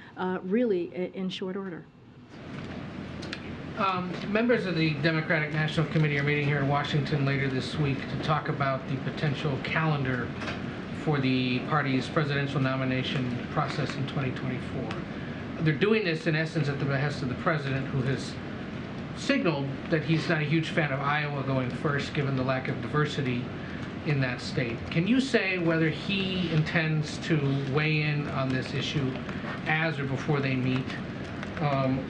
really in short order. Members of the Democratic National Committee are meeting here in Washington later this week to talk about the potential calendar for the party's presidential nomination process in 2024. They're doing this, in essence, at the behest of the president, who has signaled that he's not a huge fan of Iowa going first, given the lack of diversity in that state. Can you say whether he intends to weigh in on this issue as or before they meet?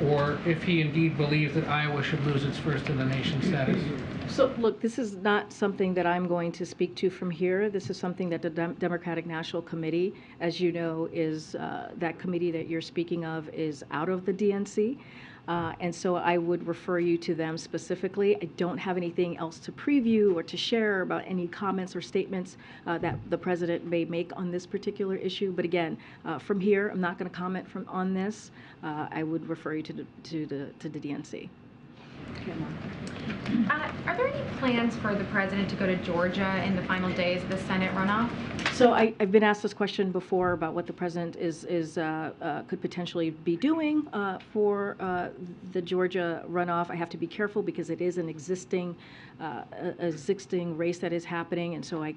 Or if he indeed believes that Iowa should lose its first-in-the-nation status? So, look, this is not something that I'm going to speak to from here. This is something that the Democratic National Committee, as you know, is that committee that you're speaking of is out of the DNC. And so I would refer you to them specifically. I don't have anything else to preview or to share about any comments or statements that the president may make on this particular issue. But again, from here, I'm not going to comment on this. I would refer you to the DNC. Are there any plans for the president to go to Georgia in the final days of the Senate runoff? So I've been asked this question before about what the president could potentially be doing for the Georgia runoff. I have to be careful because it is an existing race that is happening, and so I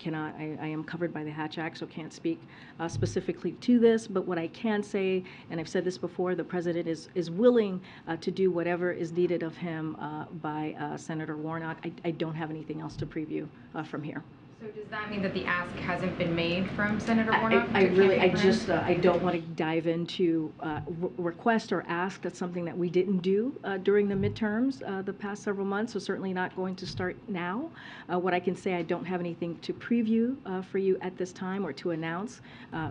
am covered by the Hatch Act, so can't speak specifically to this. But what I can say, and I've said this before, the president is willing to do whatever is needed of him by Senator Warnock. I don't have anything else to preview from here. So does that mean that the ask hasn't been made from Senator Warnock? I don't want to dive into request or ask. That's something that we didn't do during the midterms the past several months, so certainly not going to start now. What I can say, I don't have anything to preview for you at this time or to announce,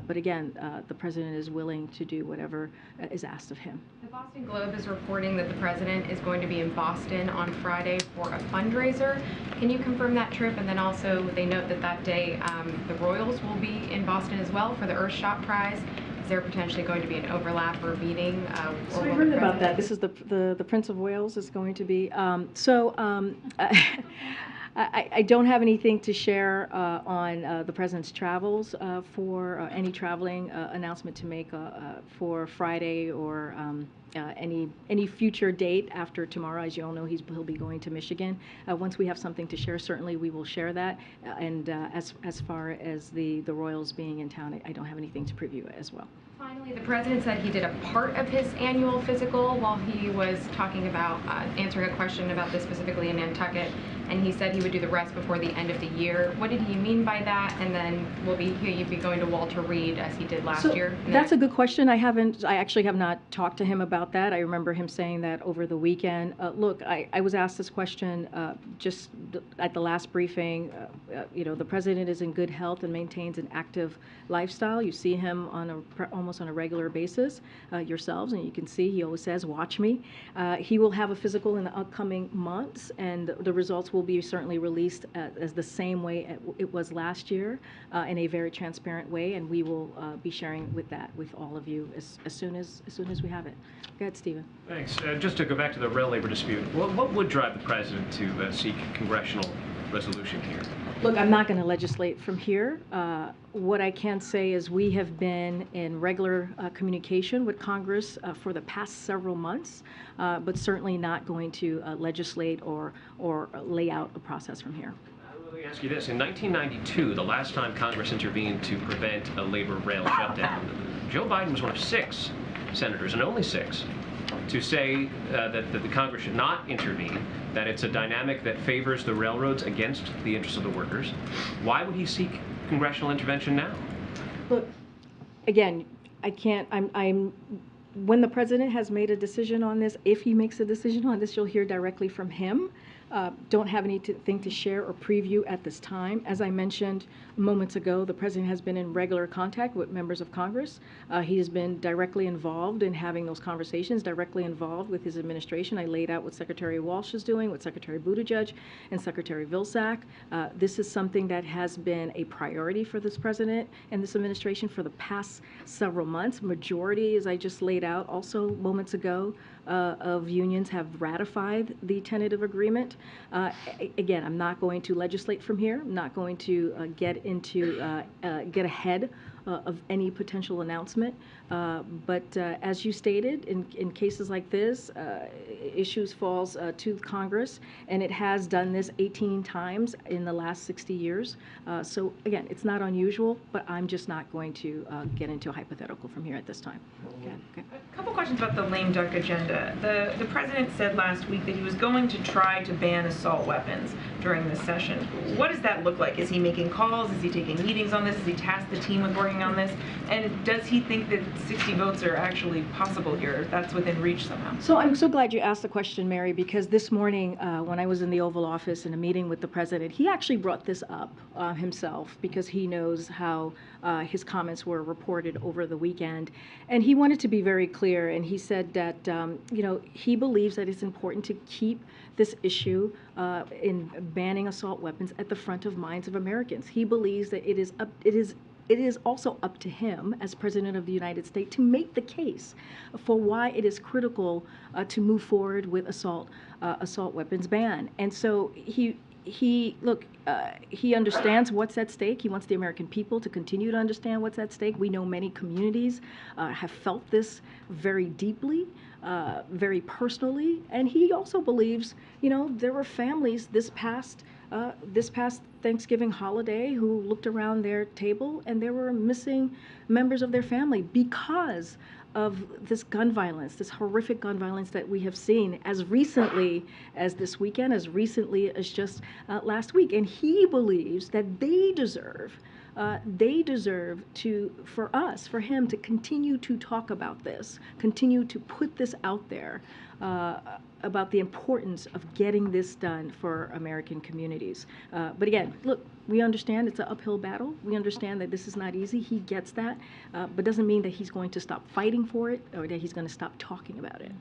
but again, the president is willing to do whatever is asked of him. The Boston Globe is reporting that the president is going to be in Boston on Friday for a fundraiser. Can you confirm that trip? And then also they note that day the Royals will be in Boston as well for the Earthshot Prize. Is there potentially going to be an overlap or meeting? So I heard about that. This is the Prince of Wales is going to be. I don't have anything to share on the president's travels for any traveling announcement to make for Friday or any future date after tomorrow. As you all know, he'll be going to Michigan. Once we have something to share, certainly we will share that. And as far as the Royals being in town, I don't have anything to preview as well. Finally, the president said he did a part of his annual physical while he was talking about answering a question about this specifically in Nantucket, and he said he would do the rest before the end of the year. What did he mean by that? And then will you be going to Walter Reed as he did last year? That's a good question. I actually have not talked to him about that. I remember him saying that over the weekend. Look, I was asked this question just at the last briefing. The president is in good health and maintains an active lifestyle. You see him on almost on a regular basis yourselves, and you can see he always says, "Watch me." He will have a physical in the upcoming months, and the results will be certainly released as the same way it was last year, in a very transparent way, and we will be sharing with all of you as soon as we have it. Go ahead, Stephen. Thanks. Just to go back to the rail labor dispute, what would drive the president to seek congressional resolution here? Look, I'm not going to legislate from here. What I can say is we have been in regular communication with Congress for the past several months, but certainly not going to legislate or lay out a process from here. Let me ask you this. In 1992, the last time Congress intervened to prevent a labor rail shutdown, Joe Biden was one of 6 senators, and only 6, to say that the Congress should not intervene, that it's a dynamic that favors the railroads against the interests of the workers. Why would he seek congressional intervention now? Look, again, I can't, when the president has made a decision on this, if he makes a decision on this, you'll hear directly from him. Don't have anything to share or preview at this time. As I mentioned moments ago, the president has been in regular contact with members of Congress. He has been directly involved in having those conversations, directly involved with his administration. I laid out what Secretary Walsh is doing, what Secretary Buttigieg and Secretary Vilsack. This is something that has been a priority for this president and this administration for the past several months. Majority, as I just laid out also moments ago, of unions have ratified the tentative agreement. Again, I'm not going to legislate from here. I'm not going to get ahead of any potential announcement. But as you stated, in cases like this, issues falls to Congress, and it has done this 18 times in the last 60 years. So again, it's not unusual, but I'm just not going to get into a hypothetical from here at this time. Okay. A couple questions about the lame duck agenda. The president said last week that he was going to try to ban assault weapons during this session. What does that look like? Is he making calls? Is he taking meetings on this? Has he tasked the team with working on this? And does he think that 60 votes are actually possible here, if that's within reach somehow? So I'm so glad you asked the question, Mary, because this morning when I was in the Oval Office in a meeting with the president, he actually brought this up himself because he knows how his comments were reported over the weekend. And he wanted to be very clear, and he said that he believes that it's important to keep this issue in banning assault weapons at the front of minds of Americans. He believes that it is it is also up to him as President of the United States to make the case for why it is critical to move forward with assault weapons ban. And so he understands what's at stake. He wants the American people to continue to understand what's at stake. We know many communities have felt this very deeply, very personally, and he also believes, there were families this past Thanksgiving holiday who looked around their table and there were missing members of their family because of this gun violence, this horrific gun violence that we have seen as recently as this weekend, as recently as just last week. And he believes that they deserve for him to continue to talk about this, continue to put this out there about the importance of getting this done for American communities. But again, look, we understand it's an uphill battle. We understand that this is not easy. He gets that, but doesn't mean that he's going to stop fighting for it or that he's going to stop talking about it.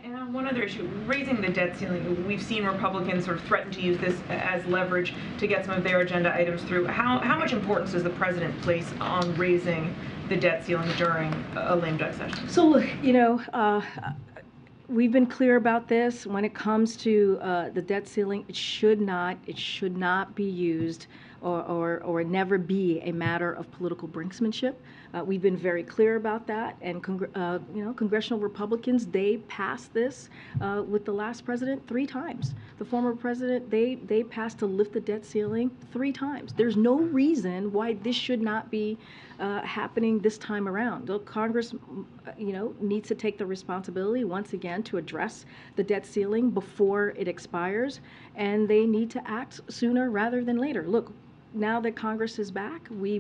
And on one other issue, raising the debt ceiling, we've seen Republicans sort of threaten to use this as leverage to get some of their agenda items through. How much importance does the president place on raising the debt ceiling during a lame duck session? So, we've been clear about this. When it comes to the debt ceiling, it should not be used or never be a matter of political brinksmanship. We've been very clear about that, and congressional Republicans, they passed this with the last president 3 times. The former president, they passed to lift the debt ceiling 3 times. There's no reason why this should not be happening this time around. Congress, needs to take the responsibility once again to address the debt ceiling before it expires, and they need to act sooner rather than later. Look, now that Congress is back, we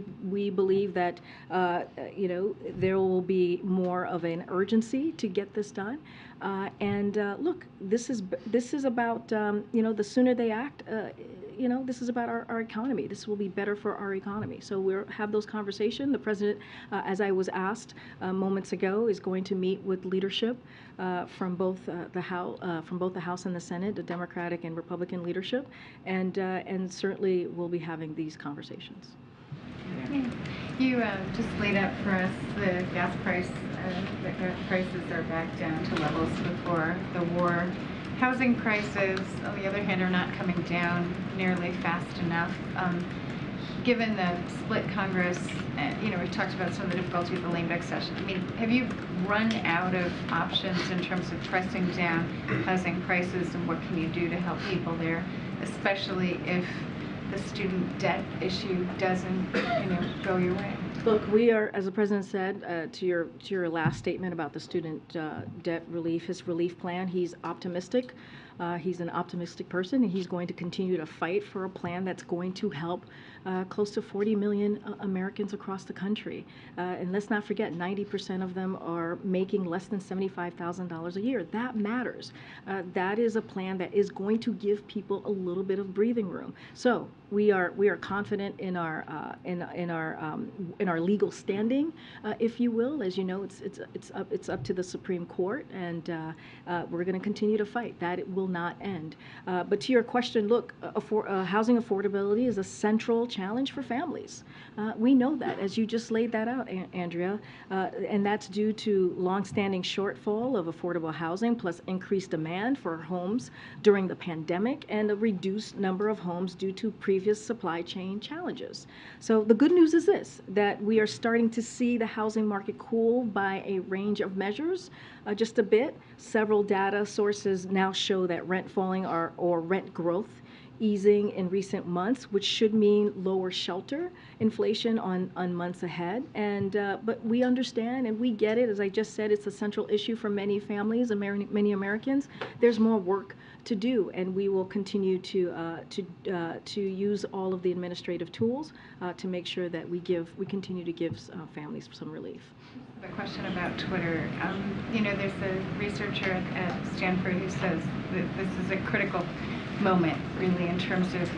believe that there will be more of an urgency to get this done. Look, this is about the sooner they act. This is about our economy. This will be better for our economy. So we'll have those conversations. The president, as I was asked moments ago, is going to meet with leadership from both the House and the Senate, the Democratic and Republican leadership, and certainly we'll be having these conversations. You just laid out for us the gas prices are back down to levels before the war. Housing prices, on the other hand, are not coming down nearly fast enough. Given the split Congress, we've talked about some of the difficulty with the lame duck session. I mean, have you run out of options in terms of pressing down housing prices, and what can you do to help people there, especially if the student debt issue doesn't, go your way? Look, we are, as the president said, to your last statement about the student debt relief, his relief plan, he's optimistic. He's an optimistic person, and he's going to continue to fight for a plan that's going to help close to 40 million Americans across the country. And let's not forget, 90% of them are making less than $75,000 a year. That matters. That is a plan that is going to give people a little bit of breathing room. So we are confident in our legal standing, if you will. As you know, it's up to the Supreme Court, and we're going to continue to fight. That it will not end. But to your question, look, housing affordability is a central challenge for families. We know that, as you just laid that out, Andrea, and that's due to longstanding shortfall of affordable housing, plus increased demand for homes during the pandemic, and a reduced number of homes due to previous supply chain challenges. So the good news is this, that we are starting to see the housing market cool by a range of measures, just a bit. Several data sources now show that rent falling or rent growth easing in recent months, which should mean lower shelter inflation on months ahead. And but we understand and we get it. As I just said, it's a central issue for many families and many Americans. There's more work to do, and we will continue to use all of the administrative tools to make sure that we continue to give families some relief. A question about Twitter. There's a researcher at Stanford who says that this is a critical moment, really, in terms of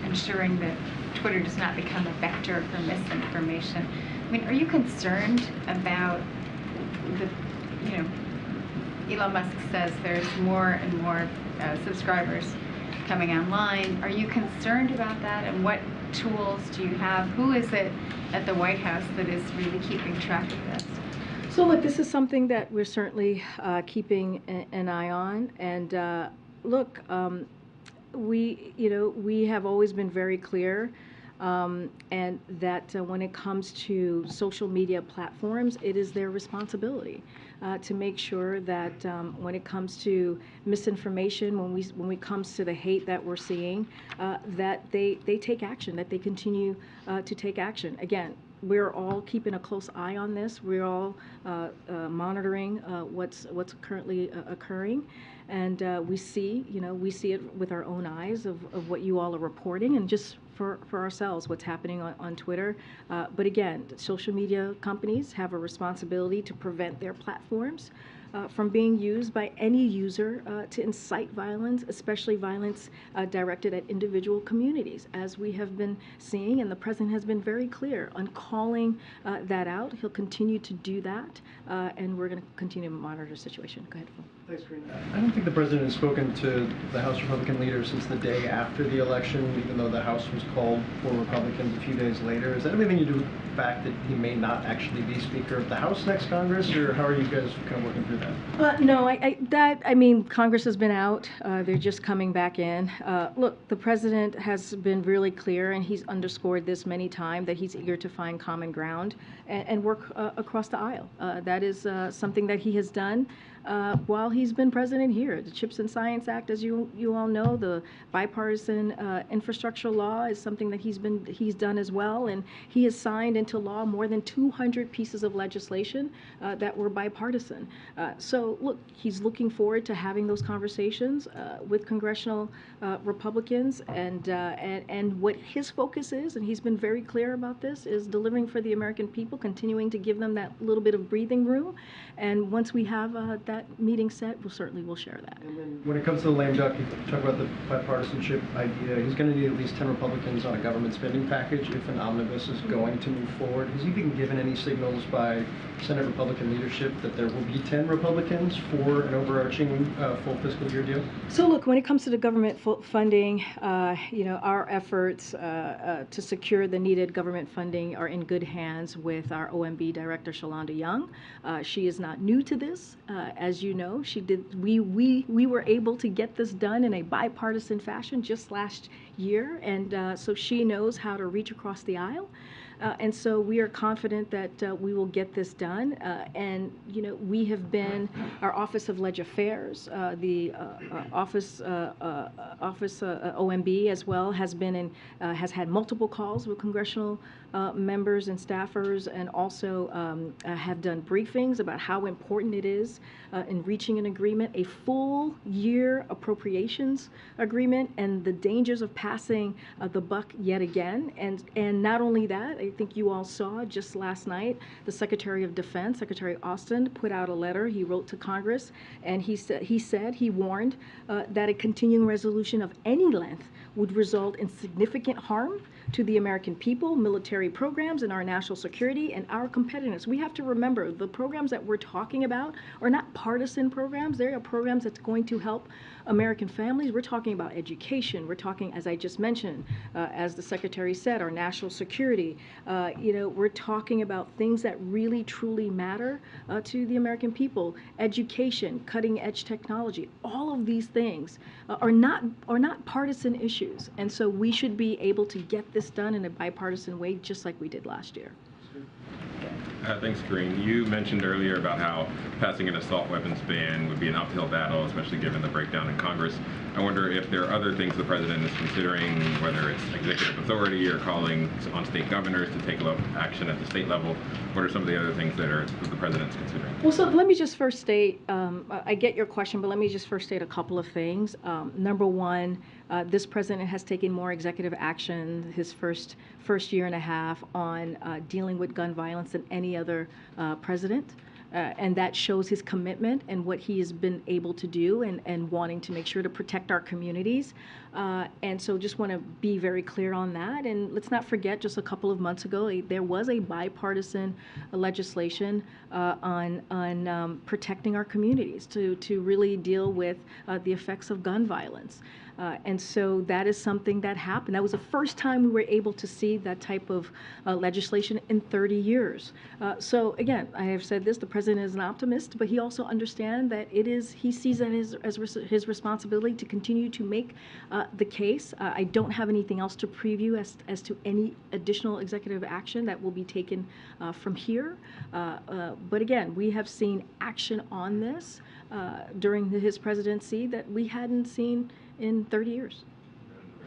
ensuring that Twitter does not become a vector for misinformation. I mean, are you concerned about Elon Musk says there's more and more subscribers coming online. Are you concerned about that, and what tools do you have? Who is it at the White House that is really keeping track of this? So look, this is something that we're certainly keeping an eye on. And look, we have always been very clear, and that when it comes to social media platforms, it is their responsibility to make sure that when it comes to misinformation, when it comes to the hate that we're seeing, that they take action, that they continue to take action. Again, we're all keeping a close eye on this. We're all monitoring what's currently occurring, and we see it with our own eyes of what you all are reporting, and just for ourselves what's happening on Twitter. But again, social media companies have a responsibility to prevent their platforms from being used by any user to incite violence, especially violence directed at individual communities, as we have been seeing, and the president has been very clear on calling that out. He'll continue to do that, and we're going to continue to monitor the situation. Go ahead, Phil. Thanks, Karine. I don't think the president has spoken to the House Republican leaders since the day after the election, even though the House was called for Republicans a few days later. Is that anything to do with the fact that he may not actually be Speaker of the House next Congress, or how are you guys kind of working through that? No, I mean, Congress has been out. They're just coming back in. Look, the president has been really clear, and he's underscored this many times, that he's eager to find common ground and work across the aisle. That is something that he has done while he's been president here. The CHIPS and Science Act, as you all know, the bipartisan infrastructure law is something that he's done as well, and he has signed into law more than 200 pieces of legislation that were bipartisan. So look, he's looking forward to having those conversations with congressional Republicans, and what his focus is, and he's been very clear about this, is delivering for the American people, continuing to give them that little bit of breathing room. And once we have that meeting set, we'll share that. And then when it comes to the lame duck, you talk about the bipartisanship idea. He's going to need at least 10 Republicans on a government spending package if an omnibus is going to move forward. Has he been given any signals by Senate Republican leadership that there will be 10 Republicans for an overarching full fiscal year deal? So look, when it comes to the government funding, our efforts to secure the needed government funding are in good hands with our OMB Director, Shalonda Young. She is not new to this. As you know, we were able to get this done in a bipartisan fashion just last year, and so she knows how to reach across the aisle. And so we are confident that we will get this done. And we have been, our Office of Leg Affairs, the office OMB as well, has had multiple calls with congressional members and staffers, and also have done briefings about how important it is in reaching an agreement, a full year appropriations agreement, and the dangers of passing the buck yet again. And not only that, I think you all saw just last night, the Secretary of Defense, Secretary Austin, put out a letter he wrote to Congress, and he warned that a continuing resolution of any length would result in significant harm to the American people, military programs, and our national security and our competitiveness. We have to remember, the programs that we're talking about are not partisan programs. They are programs that's going to help American families. We're talking about education. We're talking, as I just mentioned, as the Secretary said, our national security. We're talking about things that really, truly matter to the American people. Education, cutting-edge technology, all of these things are not partisan issues. And so we should be able to get this done in a bipartisan way, just like we did last year. Thanks, Karine. You mentioned earlier about how passing an assault weapons ban would be an uphill battle, especially given the breakdown in Congress. I wonder if there are other things the president is considering, whether it's executive authority or calling on state governors to take action at the state level. What are some of the other things that the president's considering? Well, so let me just first state, I get your question, but let me just first state a couple of things. Number one, this president has taken more executive action his first year and a half on dealing with gun violence than any other president. And that shows his commitment and what he has been able to do, and wanting to make sure to protect our communities. And so just want to be very clear on that. And let's not forget, just a couple of months ago, there was a bipartisan legislation on protecting our communities to really deal with the effects of gun violence. And so that is something that happened. That was the first time we were able to see that type of legislation in 30 years. So again, I have said this, the president is an optimist, but he also understands that he sees that as his responsibility to continue to make the case. I don't have anything else to preview as to any additional executive action that will be taken from here. But again, we have seen action on this during his presidency that we hadn't seen in 30 years.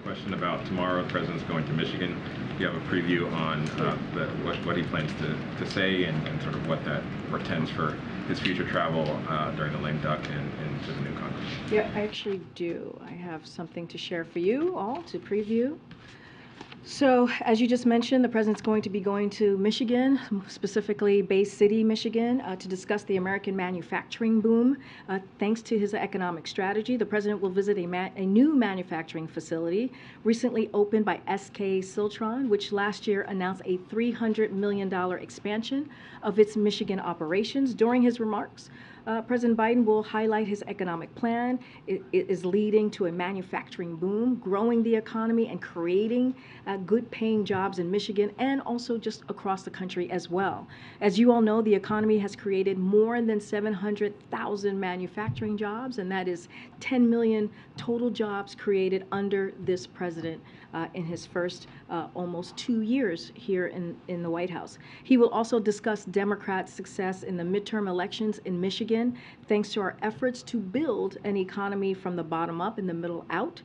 Question about tomorrow, the president's going to Michigan. Do you have a preview on what he plans to say and sort of what that portends for his future travel during the lame duck and into the new Congress? Yeah, I actually do. I have something to share for you all to preview. So, as you just mentioned, the president's going to be going to Michigan, specifically Bay City, Michigan, to discuss the American manufacturing boom. Thanks to his economic strategy, the president will visit a new manufacturing facility recently opened by SK Siltron, which last year announced a $300 million expansion of its Michigan operations. During his remarks, President Biden will highlight his economic plan. It is leading to a manufacturing boom, growing the economy and creating good paying jobs in Michigan and also just across the country as well. As you all know, the economy has created more than 700,000 manufacturing jobs, and that is 10 million total jobs created under this president in his first almost 2 years here in the White House. He will also discuss Democrats' success in the midterm elections in Michigan, thanks to our efforts to build an economy from the bottom up and the middle out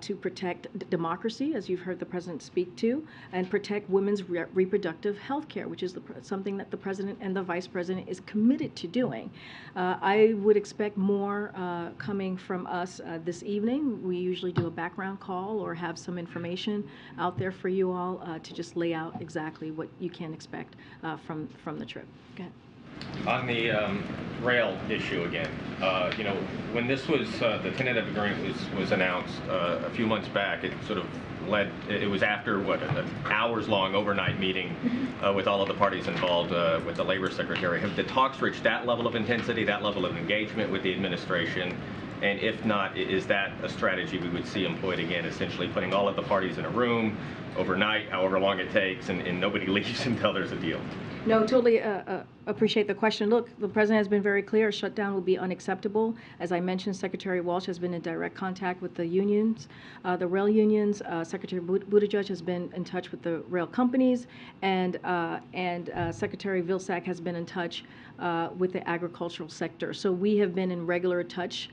to protect democracy, as you've heard the president speak to, and protect women's reproductive health care, which is something that the president and the vice president is committed to doing. I would expect more coming from us this evening. We usually do a background call or have some information out there for you all to just lay out exactly what you can expect from the trip. Go ahead. On the rail issue again, you know, when this was, the tentative agreement was announced a few months back, it sort of it was after, what, an hours-long overnight meeting with all of the parties involved, with the labor secretary. Have the talks reached that level of intensity, that level of engagement with the administration? And if not, is that a strategy we would see employed again, essentially putting all of the parties in a room overnight, however long it takes, and nobody leaves until there's a deal? No, totally appreciate the question. Look, the president has been very clear, a shutdown will be unacceptable. As I mentioned, Secretary Walsh has been in direct contact with the unions, the rail unions. Secretary Buttigieg has been in touch with the rail companies, and Secretary Vilsack has been in touch with the agricultural sector. So we have been in regular touch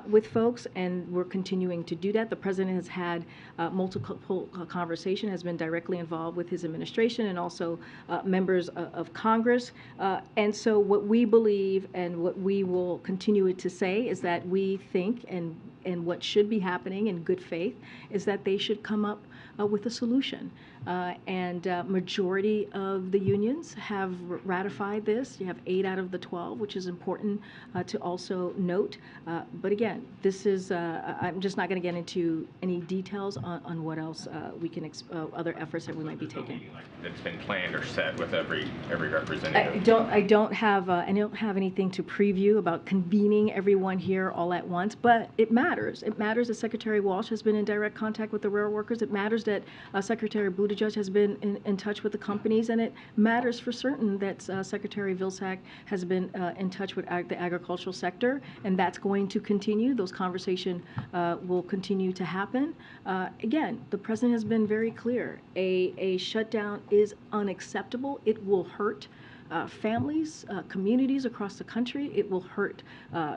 with folks, and we're continuing to do that. The president has had multiple conversation, has been directly involved with his administration and also members of Congress. And so what we believe and what we will continue to say is that we think and what should be happening in good faith is that they should come up with a solution. And majority of the unions have ratified this. You have 8 out of the 12, which is important to also note. But again, this is, I'm just not going to get into any details on what else we can, other efforts that we might be taking. That's been planned or set with every representative? I don't have anything to preview about convening everyone here all at once, but it matters. It matters that Secretary Walsh has been in direct contact with the rail workers. It matters that Secretary Buttigieg has been in touch with the companies, and it matters for certain that Secretary Vilsack has been in touch with the agricultural sector, and that's going to continue. Those conversations will continue to happen. Again, the president has been very clear. A shutdown is unacceptable. It will hurt families, communities across the country. It will hurt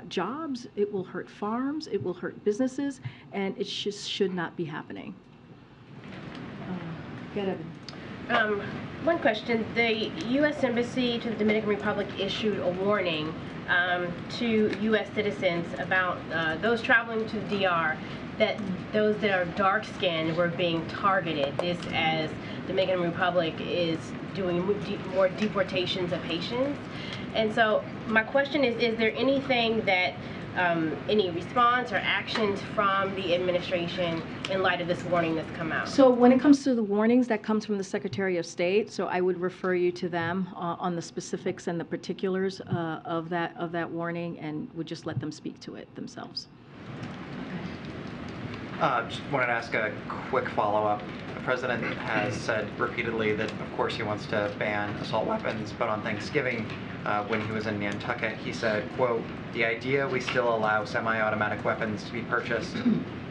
jobs. It will hurt farms. It will hurt businesses, and it just should not be happening. One question. The U.S. Embassy to the Dominican Republic issued a warning to U.S. citizens about those traveling to the DR, that those that are dark-skinned were being targeted. This as the Dominican Republic is doing more deportations of Haitians. And so my question is there anything that any response or actions from the administration in light of this warning that's come out? So when it comes to the warnings, that comes from the Secretary of State. So I would refer you to them on the specifics and the particulars of that warning, and would just let them speak to it themselves. Just wanted to ask a quick follow-up. The president has said repeatedly that, of course, he wants to ban assault weapons, but on Thanksgiving, when he was in Nantucket, he said, quote, "The idea we still allow semi-automatic weapons to be purchased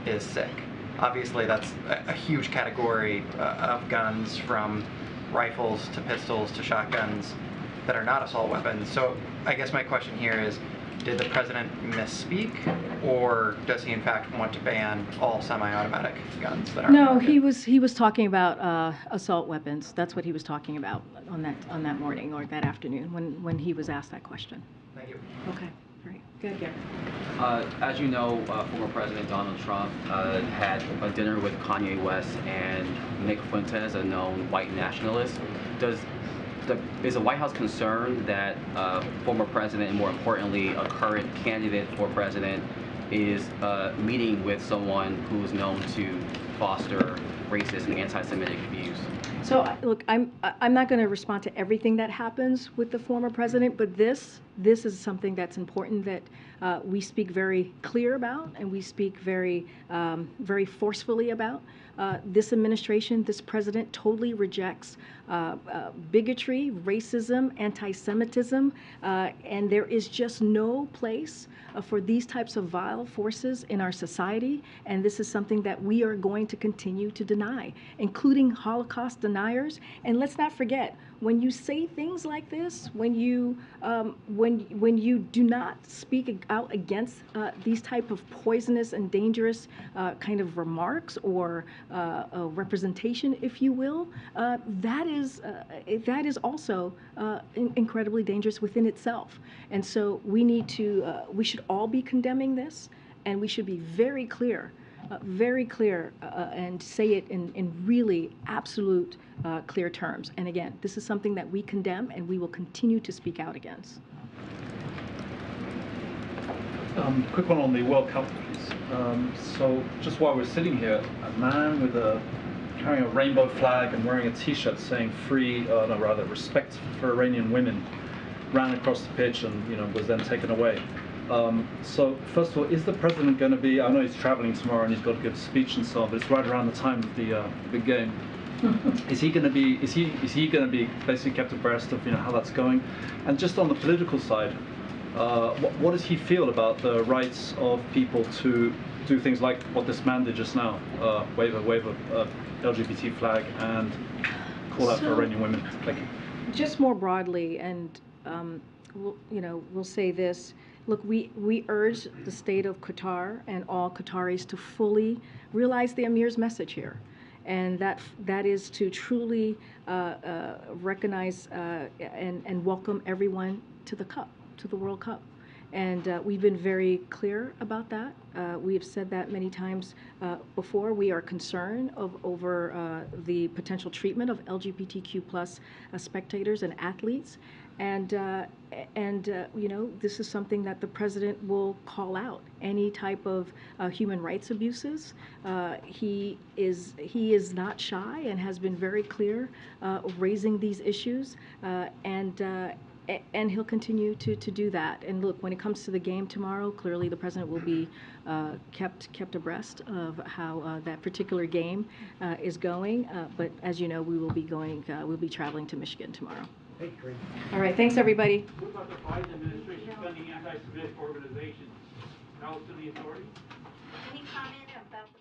is sick." Obviously, that's a huge category of guns, from rifles to pistols to shotguns, that are not assault weapons. So I guess my question here is, did the president misspeak, or does he in fact want to ban all semi-automatic guns that are? No, he was talking about assault weapons. That's what he was talking about on that morning or that afternoon when he was asked that question. Thank you. Okay, great, good. As you know, former President Donald Trump had a dinner with Kanye West and Nick Fuentes, a known white nationalist. Is the White House concerned that former president, and more importantly, a current candidate for president, is meeting with someone who's known to foster racist and anti-Semitic views? So look, I'm not going to respond to everything that happens with the former president, but this is something that's important that we speak very clear about, and we speak very forcefully about. This administration, this president totally rejects bigotry, racism, anti-Semitism, and there is just no place for these types of vile forces in our society, and this is something that we are going to continue to deny, including Holocaust deniers. And let's not forget, when you say things like this, when you do not speak out against these type of poisonous and dangerous kind of remarks or representation, if you will, that is also incredibly dangerous within itself. And so we should all be condemning this, and we should be very clear, and say it in really absolute clear terms. And again, this is something that we condemn, and we will continue to speak out against. Quick one on the World Cup, please. So just while we're sitting here, a man carrying a rainbow flag and wearing a T-shirt saying respect for Iranian women ran across the pitch and was then taken away. So first of all, is the president going to be? I know he's traveling tomorrow and he's got to give a speech and so on, but it's right around the time of the big game. Is he going to be? Is he going to be basically kept abreast of how that's going? And just on the political side, what does he feel about the rights of people to do things like what this man did just now, wave a LGBT flag and call out for Iranian women? Thank you. Just more broadly, and we'll say this. Look, we urge the state of Qatar and all Qataris to fully realize the Emir's message here, and that is to truly recognize and welcome everyone to the World Cup. And we've been very clear about that. We have said that many times before. We are concerned over the potential treatment of LGBTQ+ spectators and athletes. And this is something that the president will call out. Any type of human rights abuses. He is not shy and has been very clear raising these issues. And he'll continue to do that. And look, when it comes to the game tomorrow, clearly the president will be kept abreast of how that particular game is going. But as you know, we'll be traveling to Michigan tomorrow. Hey, great. All right, thanks everybody. What about the Biden administration funding anti-Semitic organizations? Relative to the authorities? Any comment about the